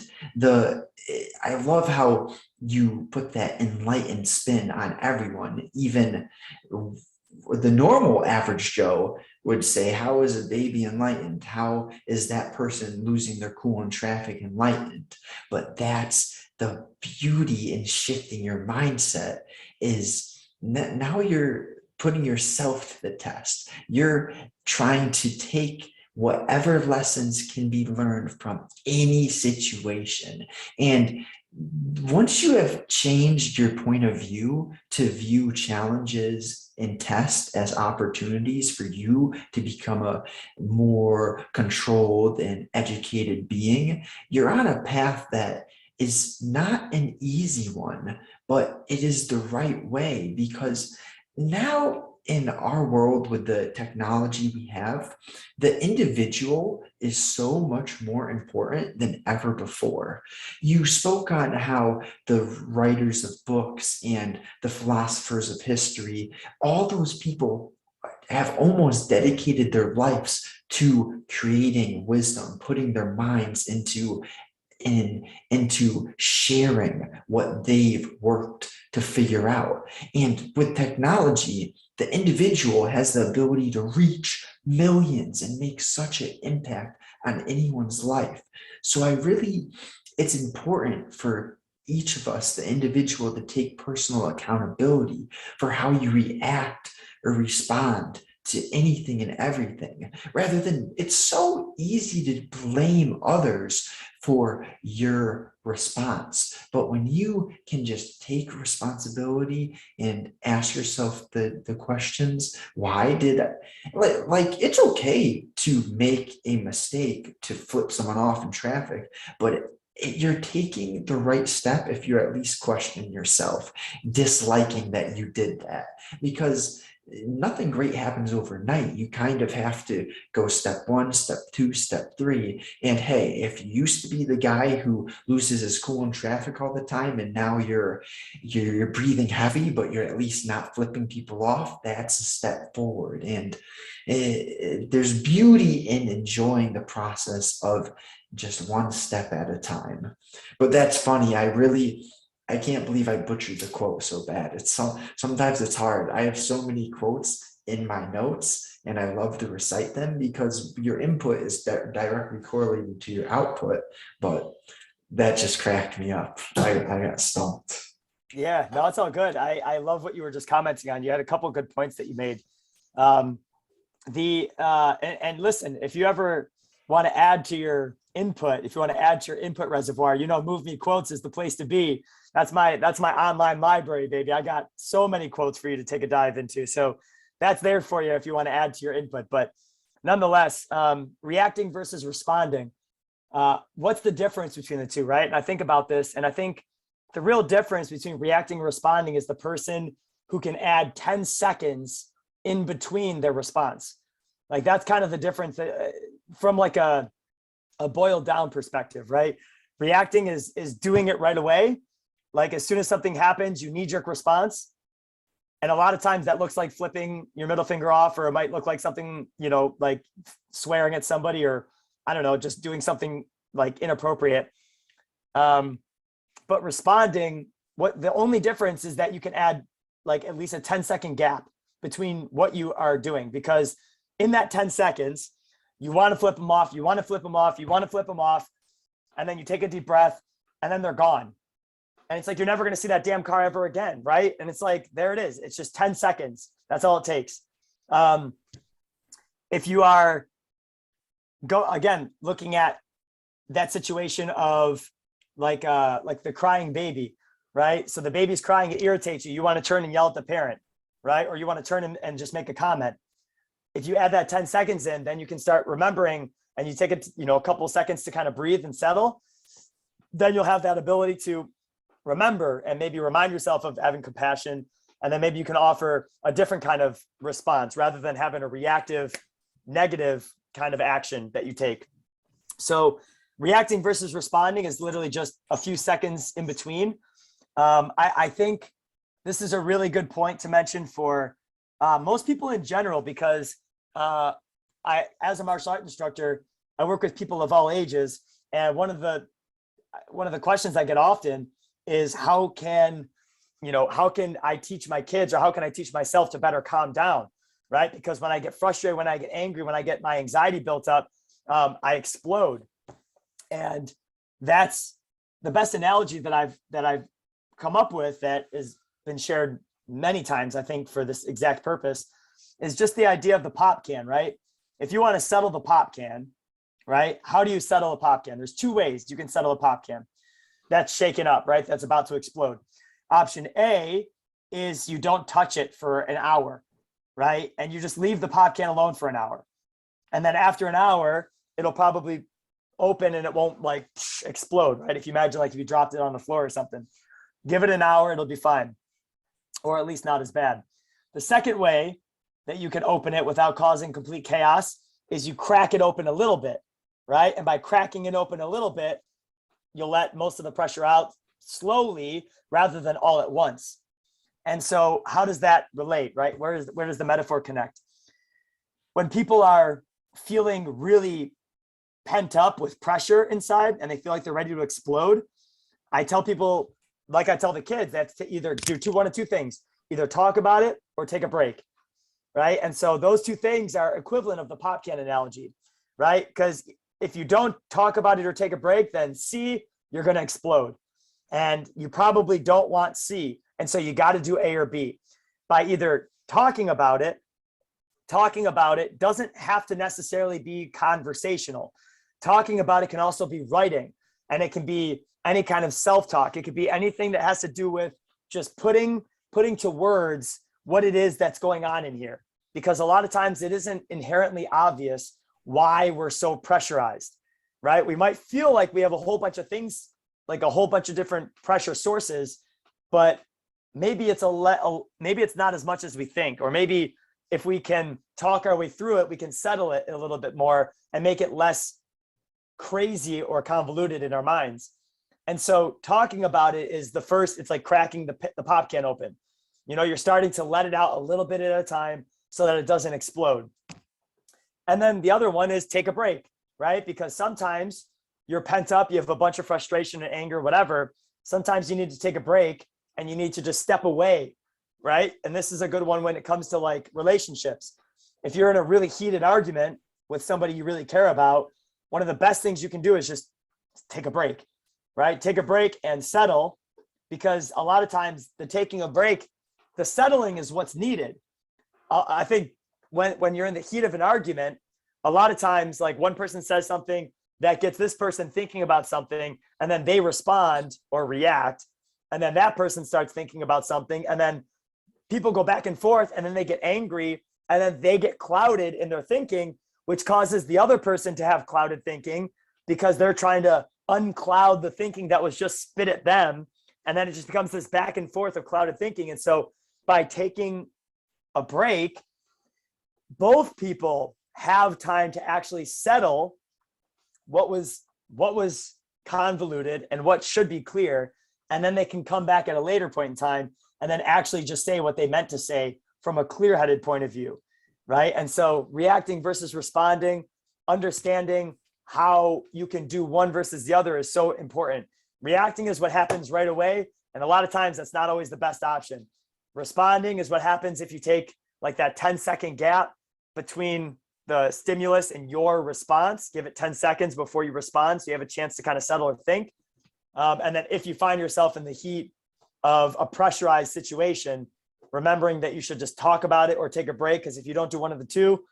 I love how you put that enlightened spin on everyone. Even the normal average Joe would say, how is a baby enlightened? How is that person losing their cool in traffic enlightened? But that's the beauty in shifting your mindset, is now you're putting yourself to the test. You're trying to take whatever lessons can be learned from any situation. And once you have changed your point of view to view challenges and tests as opportunities for you to become a more controlled and educated being, you're on a path that is not an easy one, but it is the right way. Because now in our world, with the technology we have, the individual is so much more important than ever before. You spoke on how the writers of books and the philosophers of history, all those people have almost dedicated their lives to creating wisdom, putting their minds into sharing what they've worked to figure out. And with technology, the individual has the ability to reach millions and make such an impact on anyone's life. So it's important for each of us, the individual, to take personal accountability for how you react or respond to anything and everything, rather than, it's so easy to blame others for your response. But when you can just take responsibility and ask yourself the questions, why did I, like it's okay to make a mistake, to flip someone off in traffic, but you're taking the right step if you're at least questioning yourself, disliking that you did that. Because nothing great happens overnight. You kind of have to go step one, step two, step three. And hey, if you used to be the guy who loses his cool in traffic all the time, and now you're breathing heavy, but you're at least not flipping people off, that's a step forward. And there's beauty in enjoying the process of just one step at a time. But that's funny. I can't believe I butchered the quote so bad. Sometimes it's hard. I have so many quotes in my notes, and I love to recite them because your input is directly correlated to your output. But that just cracked me up. I got stumped. Yeah, no, it's all good. I love what you were just commenting on. You had a couple of good points that you made. And listen, if you ever want to add to your input, if you want to add to your input reservoir, Move Me Quotes is the place to be. That's my online library, baby. I got so many quotes for you to take a dive into. So that's there for you if you want to add to your input. But nonetheless, reacting versus responding, what's the difference between the two, right? And I think about this, and I think the real difference between reacting and responding is the person who can add 10 seconds in between their response. Like that's kind of the difference from like a boiled down perspective, right? Reacting is doing it right away. Like as soon as something happens, you knee-jerk response. And a lot of times that looks like flipping your middle finger off, or it might look like something, you know, like swearing at somebody, or I don't know, just doing something like inappropriate. But responding, what the only difference is that you can add like at least a 10-second gap between what you are doing, because in that 10 seconds, you want to flip them off, you want to flip them off, you want to flip them off, and then you take a deep breath, and then they're gone. And it's like, you're never going to see that damn car ever again, right? And it's like, there it is. It's just 10 seconds. That's all it takes. If you are looking at that situation of like the crying baby, right? So the baby's crying, it irritates you. You want to turn and yell at the parent, right? Or you want to turn and just make a comment. If you add that 10 seconds in, then you can start remembering, and you take a couple of seconds to kind of breathe and settle. Then you'll have that ability to remember and maybe remind yourself of having compassion. And then maybe you can offer a different kind of response rather than having a reactive, negative kind of action that you take. So reacting versus responding is literally just a few seconds in between. I think this is a really good point to mention for most people in general, because as a martial art instructor, I work with people of all ages. And one of the questions I get often is how can I teach my kids, or how can I teach myself to better calm down, right? Because when I get frustrated, when I get angry, when I get my anxiety built up, I explode. And that's the best analogy that I've come up with, that has been shared many times, I think, for this exact purpose, is just the idea of the pop can, right? If you want to settle the pop can, right? How do you settle a pop can? There's two ways you can settle a pop can that's shaken up, right? That's about to explode. Option A is you don't touch it for an hour, right? And you just leave the pop can alone for an hour. And then after an hour, it'll probably open and it won't like explode, right? If you imagine like if you dropped it on the floor or something, give it an hour, it'll be fine, or at least not as bad. The second way that you can open it without causing complete chaos is you crack it open a little bit, right? And by cracking it open a little bit, you'll let most of the pressure out slowly rather than all at once. And so how does that relate, right? Where does the metaphor connect? When people are feeling really pent up with pressure inside and they feel like they're ready to explode, I tell people, like I tell the kids, that's to either do one of two things, either talk about it or take a break, right? And so those two things are equivalent of the pop can analogy, right? Because if you don't talk about it or take a break, then C, you're going to explode. And you probably don't want C. And so you got to do A or B. By either talking about it doesn't have to necessarily be conversational. Talking about it can also be writing, and it can be any kind of self-talk. It could be anything that has to do with just putting to words what it is that's going on in here. Because a lot of times it isn't inherently obvious why we're so pressurized, right? We might feel like we have a whole bunch of things, like a whole bunch of different pressure sources, but maybe it's maybe it's not as much as we think, or maybe if we can talk our way through it, we can settle it a little bit more and make it less crazy or convoluted in our minds. And so talking about it is the first, it's like cracking the pop can open. You're starting to let it out a little bit at a time so that it doesn't explode. And then the other one is take a break, right? Because sometimes you're pent up, you have a bunch of frustration and anger, whatever. Sometimes you need to take a break and you need to just step away, right? And this is a good one when it comes to like relationships. If you're in a really heated argument with somebody you really care about, one of the best things you can do is just take a break, right? Take a break and settle, because a lot of times the taking a break, the settling is what's needed. I think when you're in the heat of an argument, a lot of times like one person says something that gets this person thinking about something, and then they respond or react, and then that person starts thinking about something, and then people go back and forth, and then they get angry, and then they get clouded in their thinking, which causes the other person to have clouded thinking because they're trying to uncloud the thinking that was just spit at them. And then it just becomes this back and forth of clouded thinking. And so by taking a break, both people have time to actually settle what was convoluted and what should be clear. And then they can come back at a later point in time and then actually just say what they meant to say from a clear-headed point of view, right? And so reacting versus responding, understanding how you can do one versus the other is so important. Reacting is what happens right away. And a lot of times that's not always the best option. Responding is what happens if you take like that 10-second gap between the stimulus and your response. Give it 10 seconds before you respond, so you have a chance to kind of settle or think. And then if you find yourself in the heat of a pressurized situation, remembering that you should just talk about it or take a break, because if you don't do one of the two,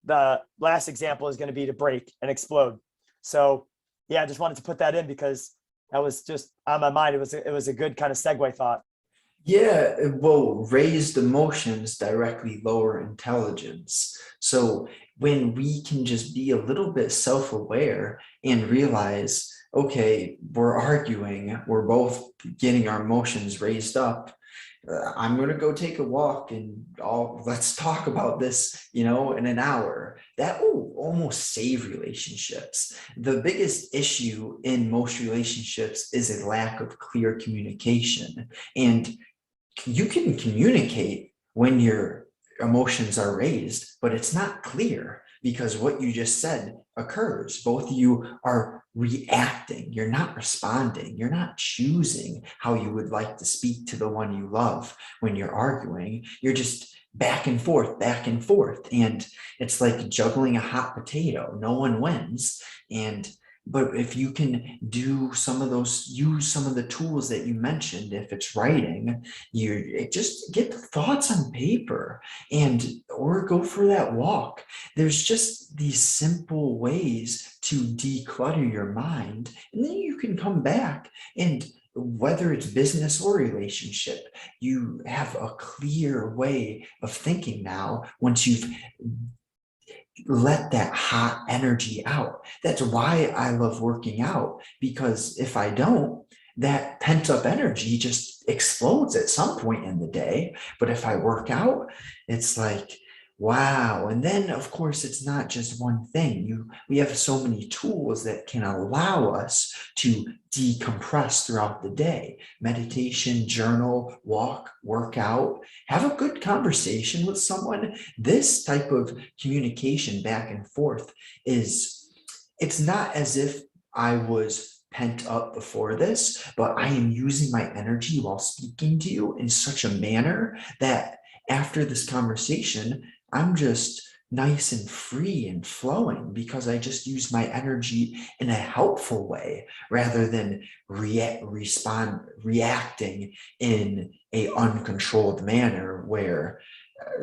the last example is going to be to break and explode. So yeah, I just wanted to put that in because that was just on my mind. It was a good kind of segue thought. Yeah, well, raised emotions directly lower intelligence. So when we can just be a little bit self-aware and realize, okay, we're arguing, we're both getting our emotions raised up. I'm going to go take a walk and let's talk about this, in an hour. That will almost save relationships. The biggest issue in most relationships is a lack of clear communication. And you can communicate when your emotions are raised, but it's not clear because what you just said occurs. Both of you are reacting. You're not responding. You're not choosing how you would like to speak to the one you love when you're arguing. You're just back and forth, back and forth. And it's like juggling a hot potato. No one wins. But if you can do some of those, use some of the tools that you mentioned, if it's writing, just get the thoughts on paper or go for that walk. There's just these simple ways to declutter your mind, and then you can come back, and whether it's business or relationship, you have a clear way of thinking now once you've let that hot energy out. That's why I love working out, because if I don't, that pent up energy just explodes at some point in the day. But if I work out, it's like, wow. And then of course, it's not just one thing. We have so many tools that can allow us to decompress throughout the day. Meditation, journal, walk, workout, have a good conversation with someone. This type of communication back and forth it's not as if I was pent up before this, but I am using my energy while speaking to you in such a manner that after this conversation, I'm just nice and free and flowing because I just use my energy in a helpful way rather than reacting in a uncontrolled manner where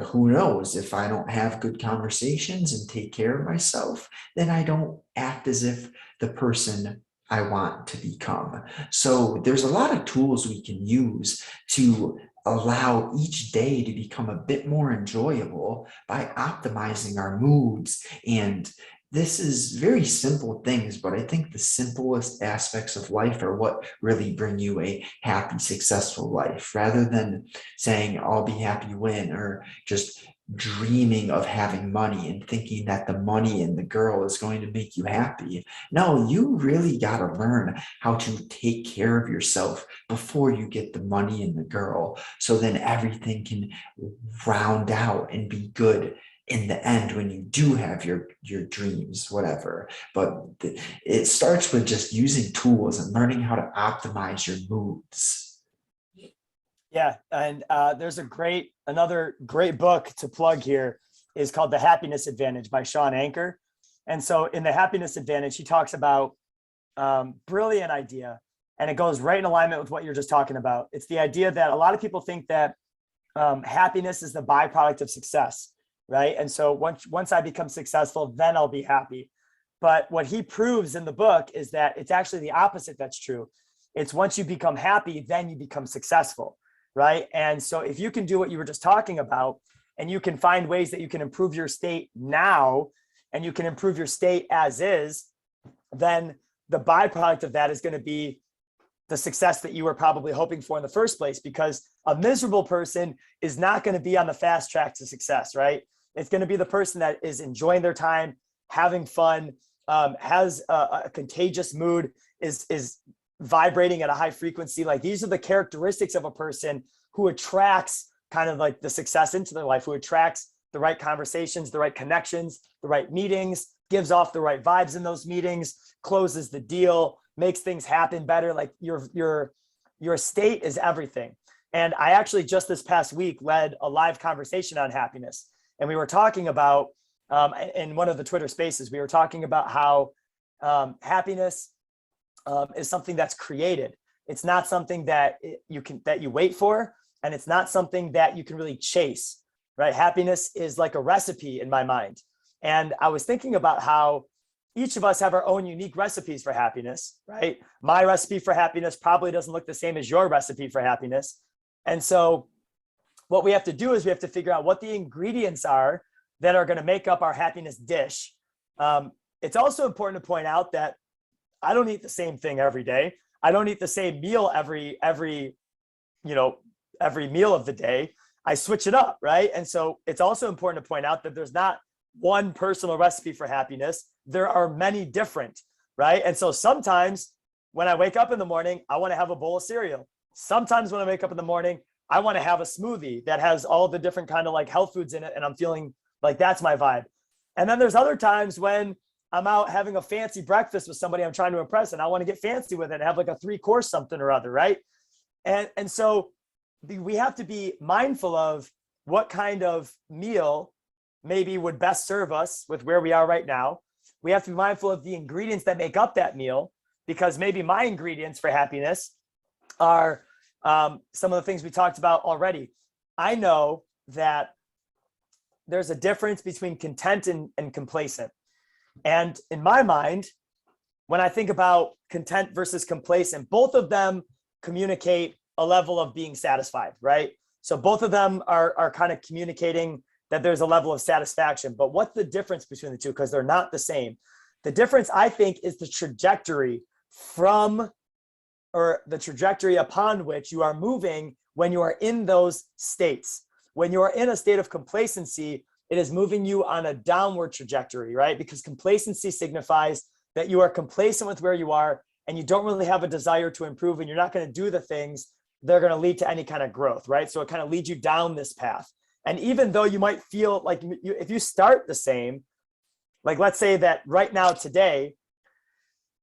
who knows, if I don't have good conversations and take care of myself, then I don't act as if the person I want to become. So there's a lot of tools we can use to allow each day to become a bit more enjoyable by optimizing our moods. And this is very simple things, but I think the simplest aspects of life are what really bring you a happy, successful life, rather than saying, I'll be happy when, or just dreaming of having money and thinking that the money and the girl is going to make you happy. No, you really got to learn how to take care of yourself before you get the money and the girl. So then everything can round out and be good in the end when you do have your dreams, whatever. But it starts with just using tools and learning how to optimize your moods. Yeah, and there's another great book to plug here is called The Happiness Advantage by Sean Anker. And so in The Happiness Advantage, he talks about brilliant idea, and it goes right in alignment with what you're just talking about. It's the idea that a lot of people think that happiness is the byproduct of success, right? And so once I become successful, then I'll be happy. But what he proves in the book is that it's actually the opposite that's true. It's once you become happy, then you become successful. Right. And so if you can do what you were just talking about, and you can find ways that you can improve your state now, and you can improve your state as is, then the byproduct of that is going to be the success that you were probably hoping for in the first place, because a miserable person is not going to be on the fast track to success. Right. It's going to be the person that is enjoying their time, having fun, has a contagious mood, is vibrating at a high frequency. Like these are the characteristics of a person who attracts kind of like the success into their life, who attracts the right conversations, the right connections, the right meetings, gives off the right vibes in those meetings, closes the deal, makes things happen better. Like your state is everything. And I actually just this past week led a live conversation on happiness. And we were talking about, in one of the Twitter spaces, we were talking about how happiness is something that's created. It's not something that you wait for, and it's not something that you can really chase, right? Happiness is like a recipe in my mind. And I was thinking about how each of us have our own unique recipes for happiness, right? My recipe for happiness probably doesn't look the same as your recipe for happiness. And so what we have to do is we have to figure out what the ingredients are that are going to make up our happiness dish. It's also important to point out that I don't eat the same thing every day. I don't eat the same meal every meal of the day. I switch it up, right? And so it's also important to point out that there's not one personal recipe for happiness. There are many different, right? And so sometimes when I wake up in the morning, I want to have a bowl of cereal. Sometimes when I wake up in the morning, I want to have a smoothie that has all the different kind of like health foods in it, and I'm feeling like that's my vibe. And then there's other times when I'm out having a fancy breakfast with somebody I'm trying to impress, and I want to get fancy with it and have like a 3-course something or other, right? And so we have to be mindful of what kind of meal maybe would best serve us with where we are right now. We have to be mindful of the ingredients that make up that meal, because maybe my ingredients for happiness are some of the things we talked about already. I know that there's a difference between content and complacent. And in my mind, when I think about content versus complacent, both of them communicate a level of being satisfied, right? So both of them are kind of communicating that there's a level of satisfaction. But what's the difference between the two? Because they're not the same. The difference, I think, is the trajectory the trajectory upon which you are moving when you are in those states. When you are in a state of complacency, it is moving you on a downward trajectory, right? Because complacency signifies that you are complacent with where you are and you don't really have a desire to improve, and you're not going to do the things that are going to lead to any kind of growth, right? So it kind of leads you down this path. And even though you might feel like if you start the same, like let's say that right now, today,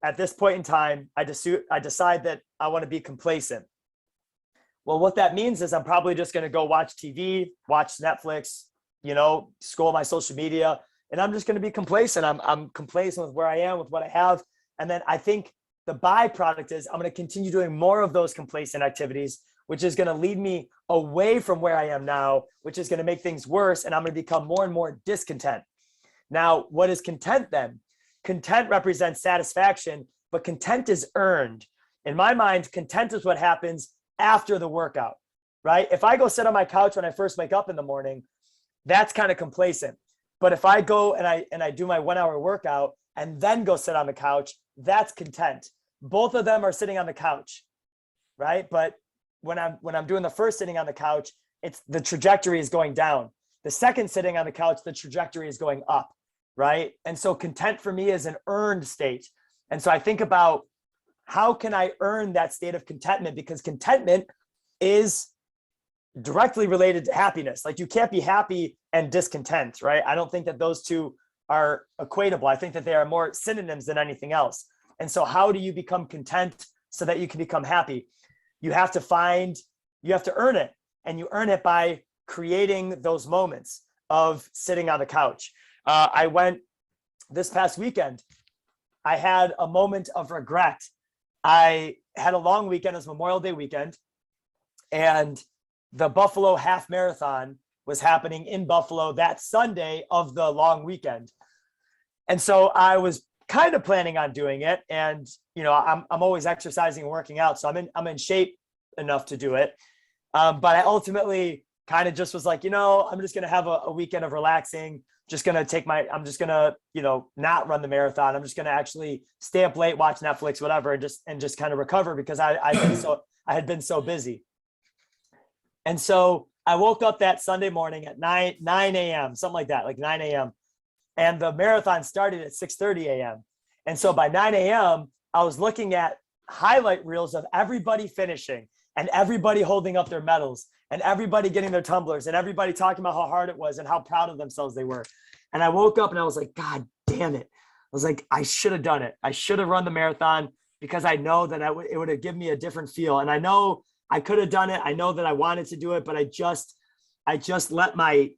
at this point in time, I decide that I want to be complacent. Well, what that means is I'm probably just going to go watch TV, watch Netflix, scroll my social media, and I'm just going to be complacent. I'm complacent with where I am, with what I have. And then I think the byproduct is I'm going to continue doing more of those complacent activities, which is going to lead me away from where I am now, which is going to make things worse. And I'm going to become more and more discontent. Now, what is content then? Content represents satisfaction, but content is earned. In my mind, content is what happens after the workout, right? If I go sit on my couch when I first wake up in the morning, that's kind of complacent. But if I go and I do my 1-hour workout and then go sit on the couch, that's content. Both of them are sitting on the couch, right? But when I'm doing the first sitting on the couch, it's the trajectory is going down. The second sitting on the couch, the trajectory is going up, right? And so content for me is an earned state. And so I think about how can I earn that state of contentment, because contentment is directly related to happiness. Like you can't be happy and discontent, right? I don't think that those two are equatable. I think that they are more synonyms than anything else. And so how do you become content so that you can become happy? You have to earn it, and you earn it by creating those moments of sitting on the couch. I went this past weekend, I had a moment of regret. I had a long weekend. It was Memorial Day weekend, and the Buffalo Half Marathon was happening in Buffalo that Sunday of the long weekend. And so I was kind of planning on doing it. And, I'm always exercising and working out. So I'm in shape enough to do it. But I ultimately kind of just was like, I'm just going to have a weekend of relaxing. I'm just going to, not run the marathon. I'm just going to actually stay up late, watch Netflix, whatever, and just kind of recover, because I had been so busy. And so I woke up that Sunday morning at 9 a.m., something like that, like 9 a.m. And the marathon started at 6:30 a.m. And so by 9 a.m., I was looking at highlight reels of everybody finishing and everybody holding up their medals and everybody getting their tumblers and everybody talking about how hard it was and how proud of themselves they were. And I woke up and I was like, God damn it. I was like, I should have done it. I should have run the marathon, because I know that it would have given me a different feel. And I know I could have done it. I know that I wanted to do it, but I just let my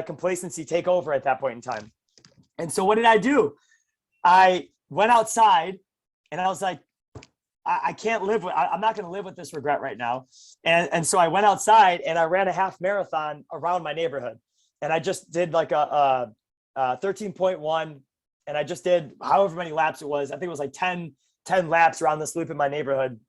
complacency take over at that point in time. And so what did I do? I went outside and I was like, I can't live with, I'm not going to live with this regret right now. And so I went outside and I ran a half marathon around my neighborhood. And I just did like a 13.1, and I just did however many laps it was. I think it was like 10 laps around this loop in my neighborhood.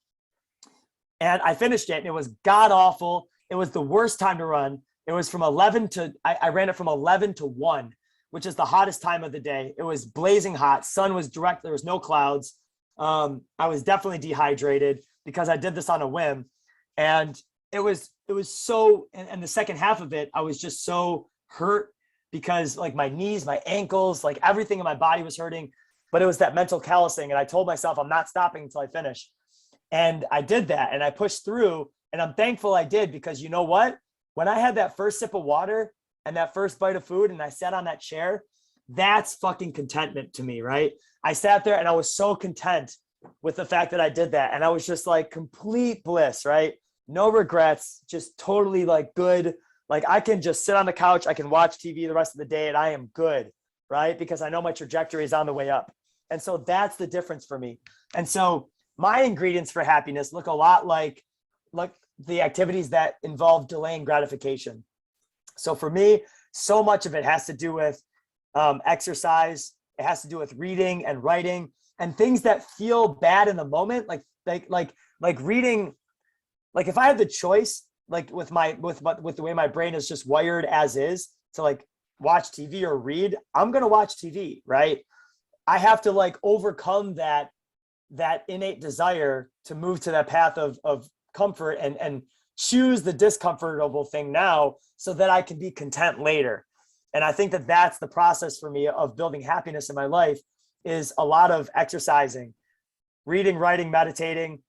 And I finished it, and it was god awful. It was the worst time to run. It was from 11 to, I ran it from 11 to 1, which is the hottest time of the day. It was blazing hot. Sun was direct. There was no clouds. I was definitely dehydrated because I did this on a whim. And it was so, and the second half of it, I was just so hurt because like my knees, my ankles, like everything in my body was hurting, but it was that mental callousing. And I told myself, I'm not stopping until I finish. And I did that, and I pushed through, and I'm thankful I did, because you know what? When I had that first sip of water and that first bite of food and I sat on that chair, that's fucking contentment to me, right? I sat there and I was so content with the fact that I did that. And I was just like complete bliss, right? No regrets, just totally like good. Like I can just sit on the couch, I can watch TV the rest of the day, and I am good, right? Because I know my trajectory is on the way up. And so that's the difference for me. And so my ingredients for happiness look a lot like the activities that involve delaying gratification. So for me, so much of it has to do with exercise. It has to do with reading and writing and things that feel bad in the moment, like reading. Like if I have the choice, like with the way my brain is just wired as is, to like watch TV or read, I'm gonna watch TV, right? I have to like overcome that innate desire to move to that path of comfort and choose the discomfortable thing now so that I can be content later. And I think that that's the process for me of building happiness in my life, is a lot of exercising, reading, writing, meditating,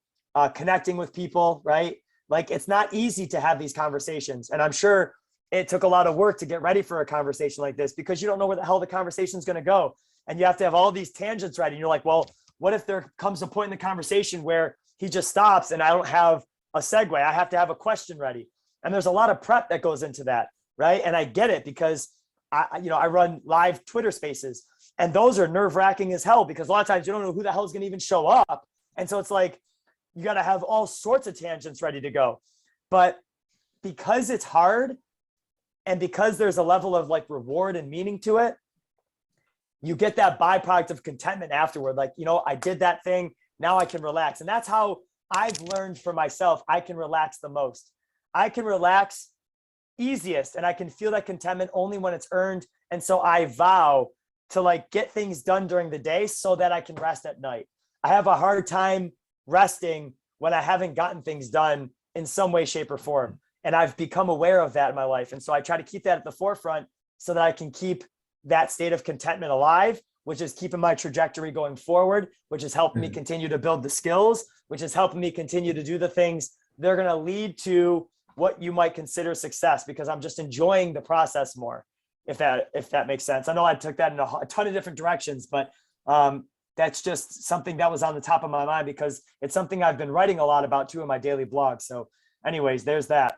connecting with people, right? Like it's not easy to have these conversations. And I'm sure it took a lot of work to get ready for a conversation like this, because you don't know where the hell the conversation is going to go. And you have to have all these tangents ready. And you're like, well, what if there comes a point in the conversation where he just stops and I don't have a segue? I have to have a question ready. And there's a lot of prep that goes into that, right? And I get it, because I run live Twitter spaces, and those are nerve-wracking as hell, because a lot of times you don't know who the hell is going to even show up. And so it's like, you got to have all sorts of tangents ready to go. But because it's hard, and because there's a level of like reward and meaning to it, you get that byproduct of contentment afterward. Like, I did that thing, now I can relax. And that's how I've learned for myself, I can relax the most. I can relax easiest, and I can feel that contentment only when it's earned. And so I vow to like get things done during the day so that I can rest at night. I have a hard time resting when I haven't gotten things done in some way, shape, or form. And I've become aware of that in my life. And so I try to keep that at the forefront so that I can keep that state of contentment alive, which is keeping my trajectory going forward, which is helping me continue to build the skills, which is helping me continue to do the things that are going to lead to what you might consider success, because I'm just enjoying the process more, if that makes sense. I know I took that in a ton of different directions, but that's just something that was on the top of my mind, because it's something I've been writing a lot about too in my daily blog. So anyways, there's that.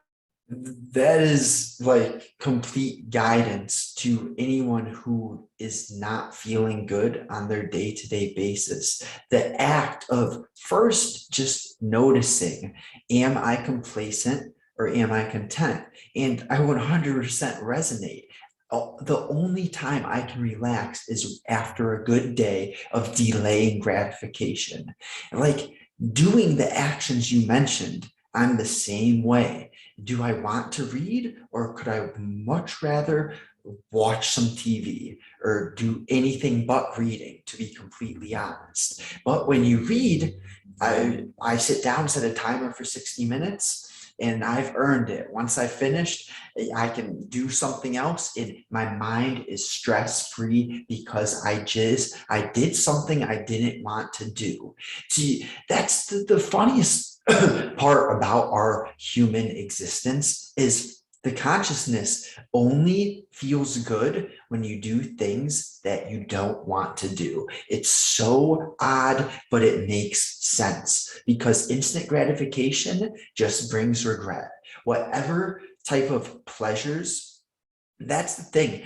That is like complete guidance to anyone who is not feeling good on their day-to-day basis. The act of first just noticing, am I complacent or am I content? And I 100% resonate. The only time I can relax is after a good day of delaying gratification. Like doing the actions you mentioned, I'm the same way. Do I want to read, or could I much rather watch some TV or do anything but reading, to be completely honest? But when you read, I sit down, set a timer for 60 minutes. and I've earned it. Once I finished, I can do something else, and my mind is stress-free because I did something I didn't want to do. See, that's the funniest part about our human existence is the consciousness only feels good when you do things that you don't want to do. It's so odd, but it makes sense because instant gratification just brings regret. Whatever type of pleasures, that's the thing.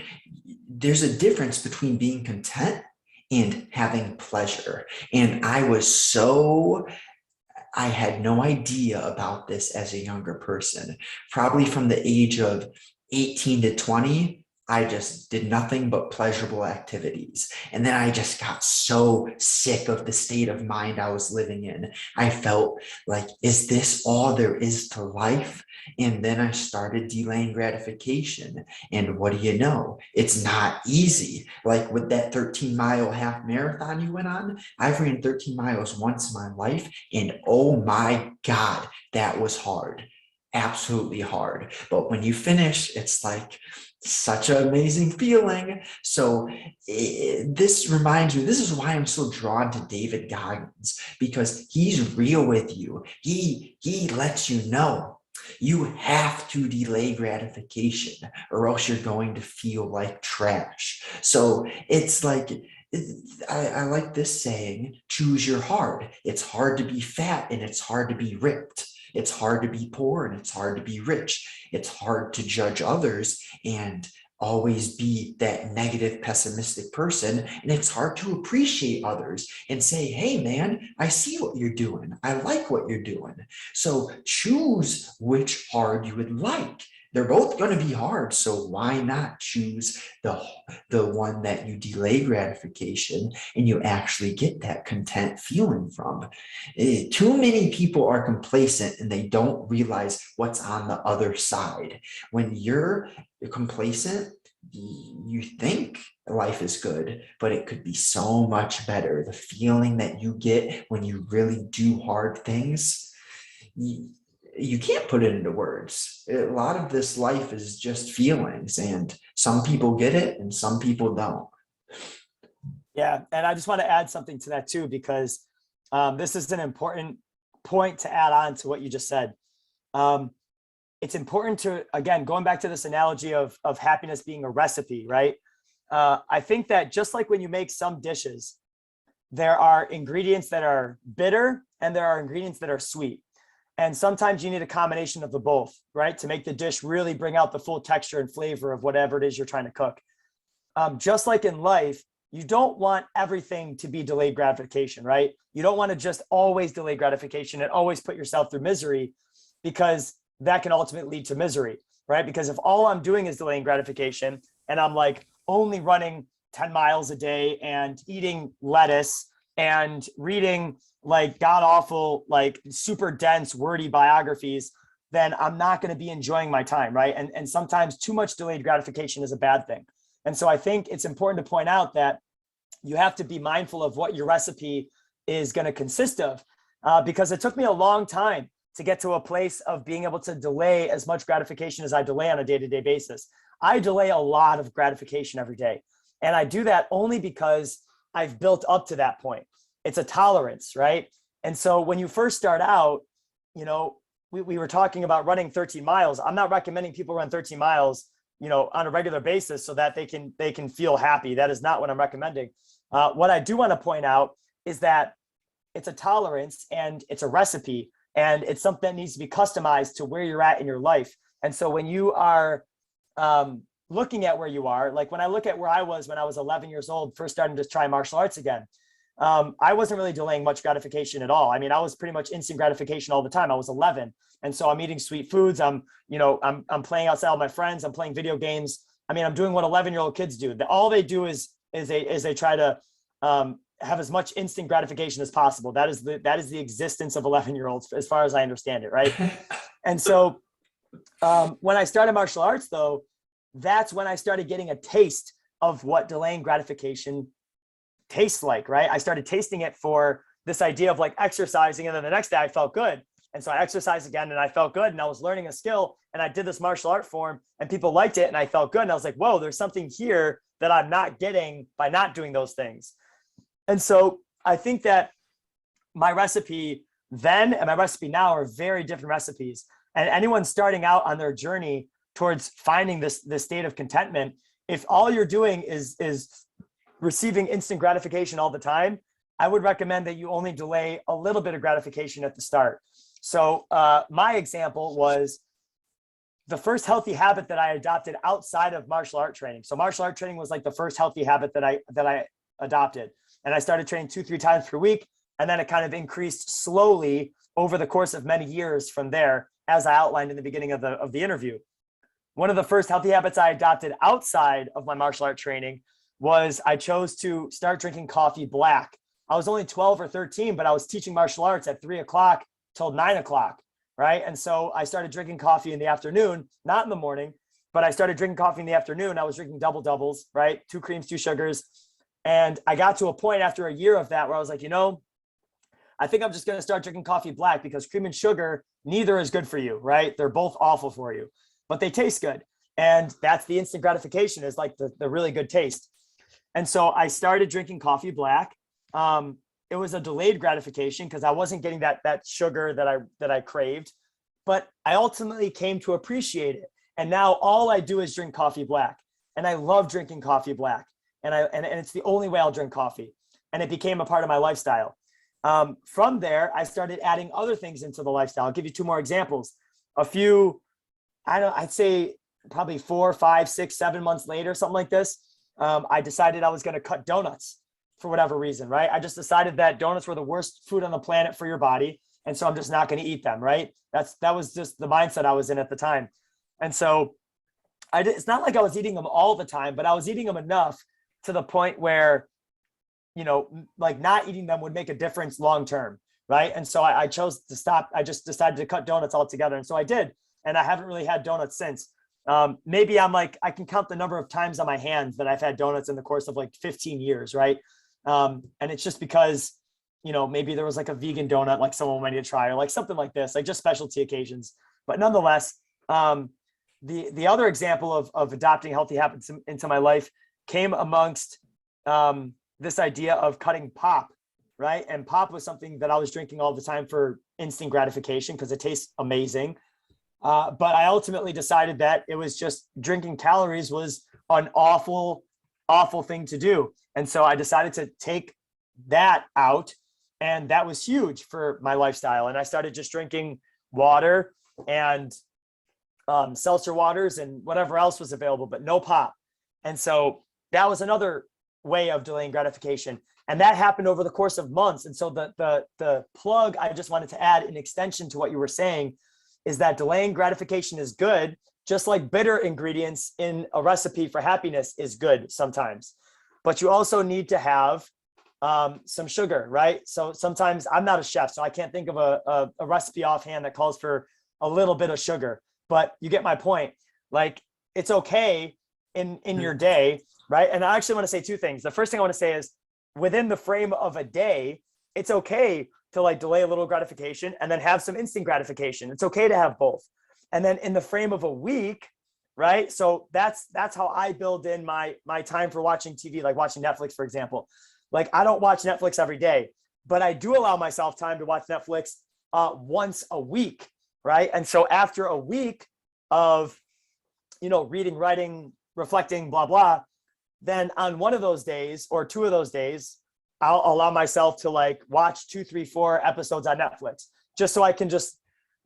There's a difference between being content and having pleasure. And I had no idea about this as a younger person. Probably from the age of 18 to 20, I just did nothing but pleasurable activities. And then I just got so sick of the state of mind I was living in. I felt like, is this all there is to life? And then I started delaying gratification. And what do you know? It's not easy. Like with that 13-mile half marathon you went on, I've ran 13 miles once in my life. And oh my God, that was hard. Absolutely hard. But when you finish, it's like such an amazing feeling. So this reminds me, this is why I'm so drawn to David Goggins, because he's real with you. He lets you know you have to delay gratification or else you're going to feel like trash. So it's like, I like this saying, choose your hard. It's hard to be fat and it's hard to be ripped. It's hard to be poor and it's hard to be rich. It's hard to judge others and always be that negative, pessimistic person. And it's hard to appreciate others and say, hey, man, I see what you're doing. I like what you're doing. So choose which hard you would like. They're both going to be hard. So why not choose the one that you delay gratification and you actually get that content feeling from? Too many people are complacent and they don't realize what's on the other side. When you're complacent, you think life is good, but it could be so much better. The feeling that you get when you really do hard things, you can't put it into words. A lot of this life is just feelings, and some people get it and some people don't. Yeah, and I just want to add something to that too, because this is an important point to add on to what you just said. It's important to, again, going back to this analogy of happiness being a recipe, right? I think that just like when you make some dishes, there are ingredients that are bitter and there are ingredients that are sweet. And sometimes you need a combination of the both, right? To make the dish really bring out the full texture and flavor of whatever it is you're trying to cook. Just like in life, you don't want everything to be delayed gratification, right? You don't want to just always delay gratification and always put yourself through misery, because that can ultimately lead to misery, right? Because if all I'm doing is delaying gratification and I'm like only running 10 miles a day and eating lettuce and reading like god awful, like super dense, wordy biographies, then I'm not going to be enjoying my time, right? And sometimes too much delayed gratification is a bad thing. And so I think it's important to point out that you have to be mindful of what your recipe is going to consist of, because it took me a long time to get to a place of being able to delay as much gratification as I delay on a day-to-day basis. I delay a lot of gratification every day. And I do that only because I've built up to that point. It's a tolerance, right? And so when you first start out, you know, we were talking about running 13 miles. I'm not recommending people run 13 miles, you know, on a regular basis so that they can feel happy. That is not what I'm recommending. What I do want to point out is that it's a tolerance and it's a recipe, and it's something that needs to be customized to where you're at in your life. And so when you are looking at where you are, like when I look at where I was when I was 11 years old, first starting to try martial arts again, I wasn't really delaying much gratification at all. I mean, I was pretty much instant gratification all the time. I was 11. And so I'm eating sweet foods. I'm playing outside with my friends. I'm playing video games. I mean, I'm doing what 11-year-old kids do. All they do is they try to have as much instant gratification as possible. That is the existence of 11-year-olds, as far as I understand it, right? And so when I started martial arts, though, that's when I started getting a taste of what delaying gratification tastes like, right? I started tasting it for this idea of like exercising, and then the next day I felt good. And so I exercised again and I felt good, and I was learning a skill, and I did this martial art form and people liked it and I felt good. And I was like, whoa, there's something here that I'm not getting by not doing those things. And so I think that my recipe then and my recipe now are very different recipes. And anyone starting out on their journey towards finding this state of contentment, if all you're doing is receiving instant gratification all the time, I would recommend that you only delay a little bit of gratification at the start. So my example was the first healthy habit that I adopted outside of martial art training. So martial art training was like the first healthy habit that I adopted. And I started training 2-3 times per week. And then it kind of increased slowly over the course of many years from there, as I outlined in the beginning of the interview. One of the first healthy habits I adopted outside of my martial art training was I chose to start drinking coffee black. I was only 12 or 13, but I was teaching martial arts at 3 o'clock till 9 o'clock, right? And so I started drinking coffee in the afternoon, not in the morning, but I started drinking coffee in the afternoon. I was drinking double doubles, right? 2 creams, 2 sugars. And I got to a point after a year of that where I was like, I think I'm just going to start drinking coffee black, because cream and sugar, neither is good for you, right? They're both awful for you, but they taste good. And that's the instant gratification, is like the really good taste. And so I started drinking coffee black. It was a delayed gratification because I wasn't getting that sugar that I craved, but I ultimately came to appreciate it. And now all I do is drink coffee black, and I love drinking coffee black. And it's the only way I'll drink coffee. And it became a part of my lifestyle. From there, I started adding other things into the lifestyle. I'll give you 2 more examples. I'd say probably 4, 5, 6, 7 months later, something like this. I decided I was going to cut donuts for whatever reason, right? I just decided that donuts were the worst food on the planet for your body. And so I'm just not going to eat them, right? That was just the mindset I was in at the time. And so it's not like I was eating them all the time, but I was eating them enough to the point where, like not eating them would make a difference long-term, right? And so I chose to stop. I just decided to cut donuts altogether. And so I did. And I haven't really had donuts since. Maybe I can count the number of times on my hands that I've had donuts in the course of like 15 years, right? And it's just because, maybe there was like a vegan donut, like someone wanted to try, or like something like this, like just specialty occasions. But nonetheless, the other example of adopting healthy habits into my life came amongst this idea of cutting pop, right? And pop was something that I was drinking all the time for instant gratification because it tastes amazing. But I ultimately decided that it was just drinking calories was an awful thing to do. And so I decided to take that out, and that was huge for my lifestyle. And I started just drinking water and seltzer waters and whatever else was available, but no pop. And so that was another way of delaying gratification. And that happened over the course of months. And so the plug I just wanted to add in extension to what you were saying is that delaying gratification is good, just like bitter ingredients in a recipe for happiness is good sometimes. But you also need to have some sugar, right? So sometimes I'm not a chef, so I can't think of a recipe offhand that calls for a little bit of sugar, but you get my point. Like, it's okay in your day, right? And I actually want to say 2 things. The first thing I want to say is, within the frame of a day, it's okay to like delay a little gratification and then have some instant gratification. It's okay to have both. And then in the frame of a week, right? So that's how I build in my time for watching TV, like watching Netflix, for example. Like, I don't watch Netflix every day, but I do allow myself time to watch Netflix once a week, right? And so after a week of, reading, writing, reflecting, blah, blah, then on one of those days or 2 of those days, I'll allow myself to like watch 2, 3, 4 episodes on Netflix, just so I can just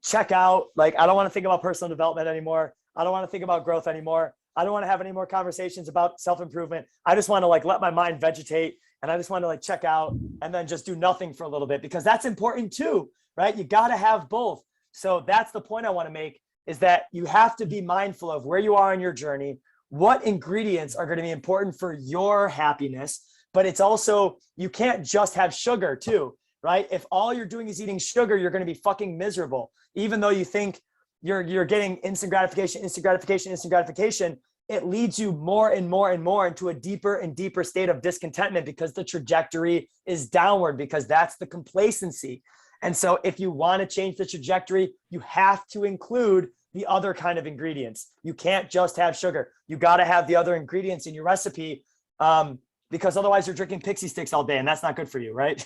check out. Like, I don't want to think about personal development anymore. I don't want to think about growth anymore. I don't want to have any more conversations about self-improvement. I just want to like let my mind vegetate, and I just want to like check out and then just do nothing for a little bit, because that's important too, right? You got to have both. So that's the point I want to make, is that you have to be mindful of where you are in your journey, what ingredients are going to be important for your happiness. But it's also, you can't just have sugar too, right? If all you're doing is eating sugar, you're going to be fucking miserable. Even though you think you're getting instant gratification, it leads you more and more and more into a deeper and deeper state of discontentment, because the trajectory is downward, because that's the complacency. And so if you want to change the trajectory, you have to include the other kind of ingredients. You can't just have sugar. You got to have the other ingredients in your recipe, because otherwise you're drinking pixie sticks all day, and that's not good for you, right?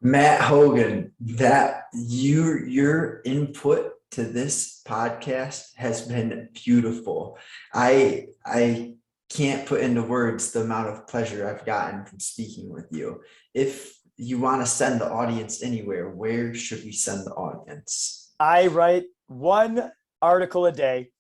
Matt Hogan, that your input to this podcast has been beautiful. I can't put into words the amount of pleasure I've gotten from speaking with you. If you want to send the audience anywhere, where should we send the audience? I write one article a day.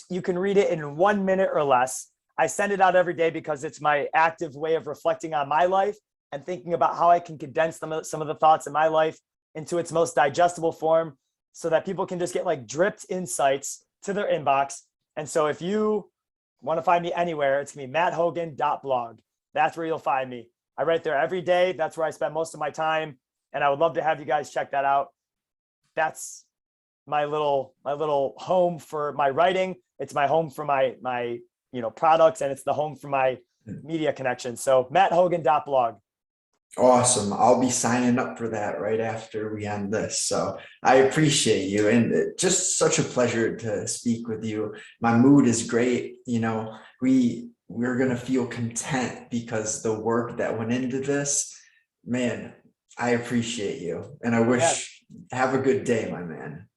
You can read it in 1 minute or less. I send it out every day because it's my active way of reflecting on my life and thinking about how I can condense some of the thoughts in my life into its most digestible form, so that people can just get like dripped insights to their inbox. And so if you want to find me anywhere, it's gonna be matthogan.blog. That's where you'll find me. I write there every day. That's where I spend most of my time. And I would love to have you guys check that out. That's my little home for my writing. It's my home for my products, and it's the home for my media connection. So matthogan.blog. Awesome. I'll be signing up for that right after we end this. So I appreciate you, and just such a pleasure to speak with you. My mood is great. We're going to feel content because the work that went into this, man, I appreciate you, and I wish, have a good day, my man.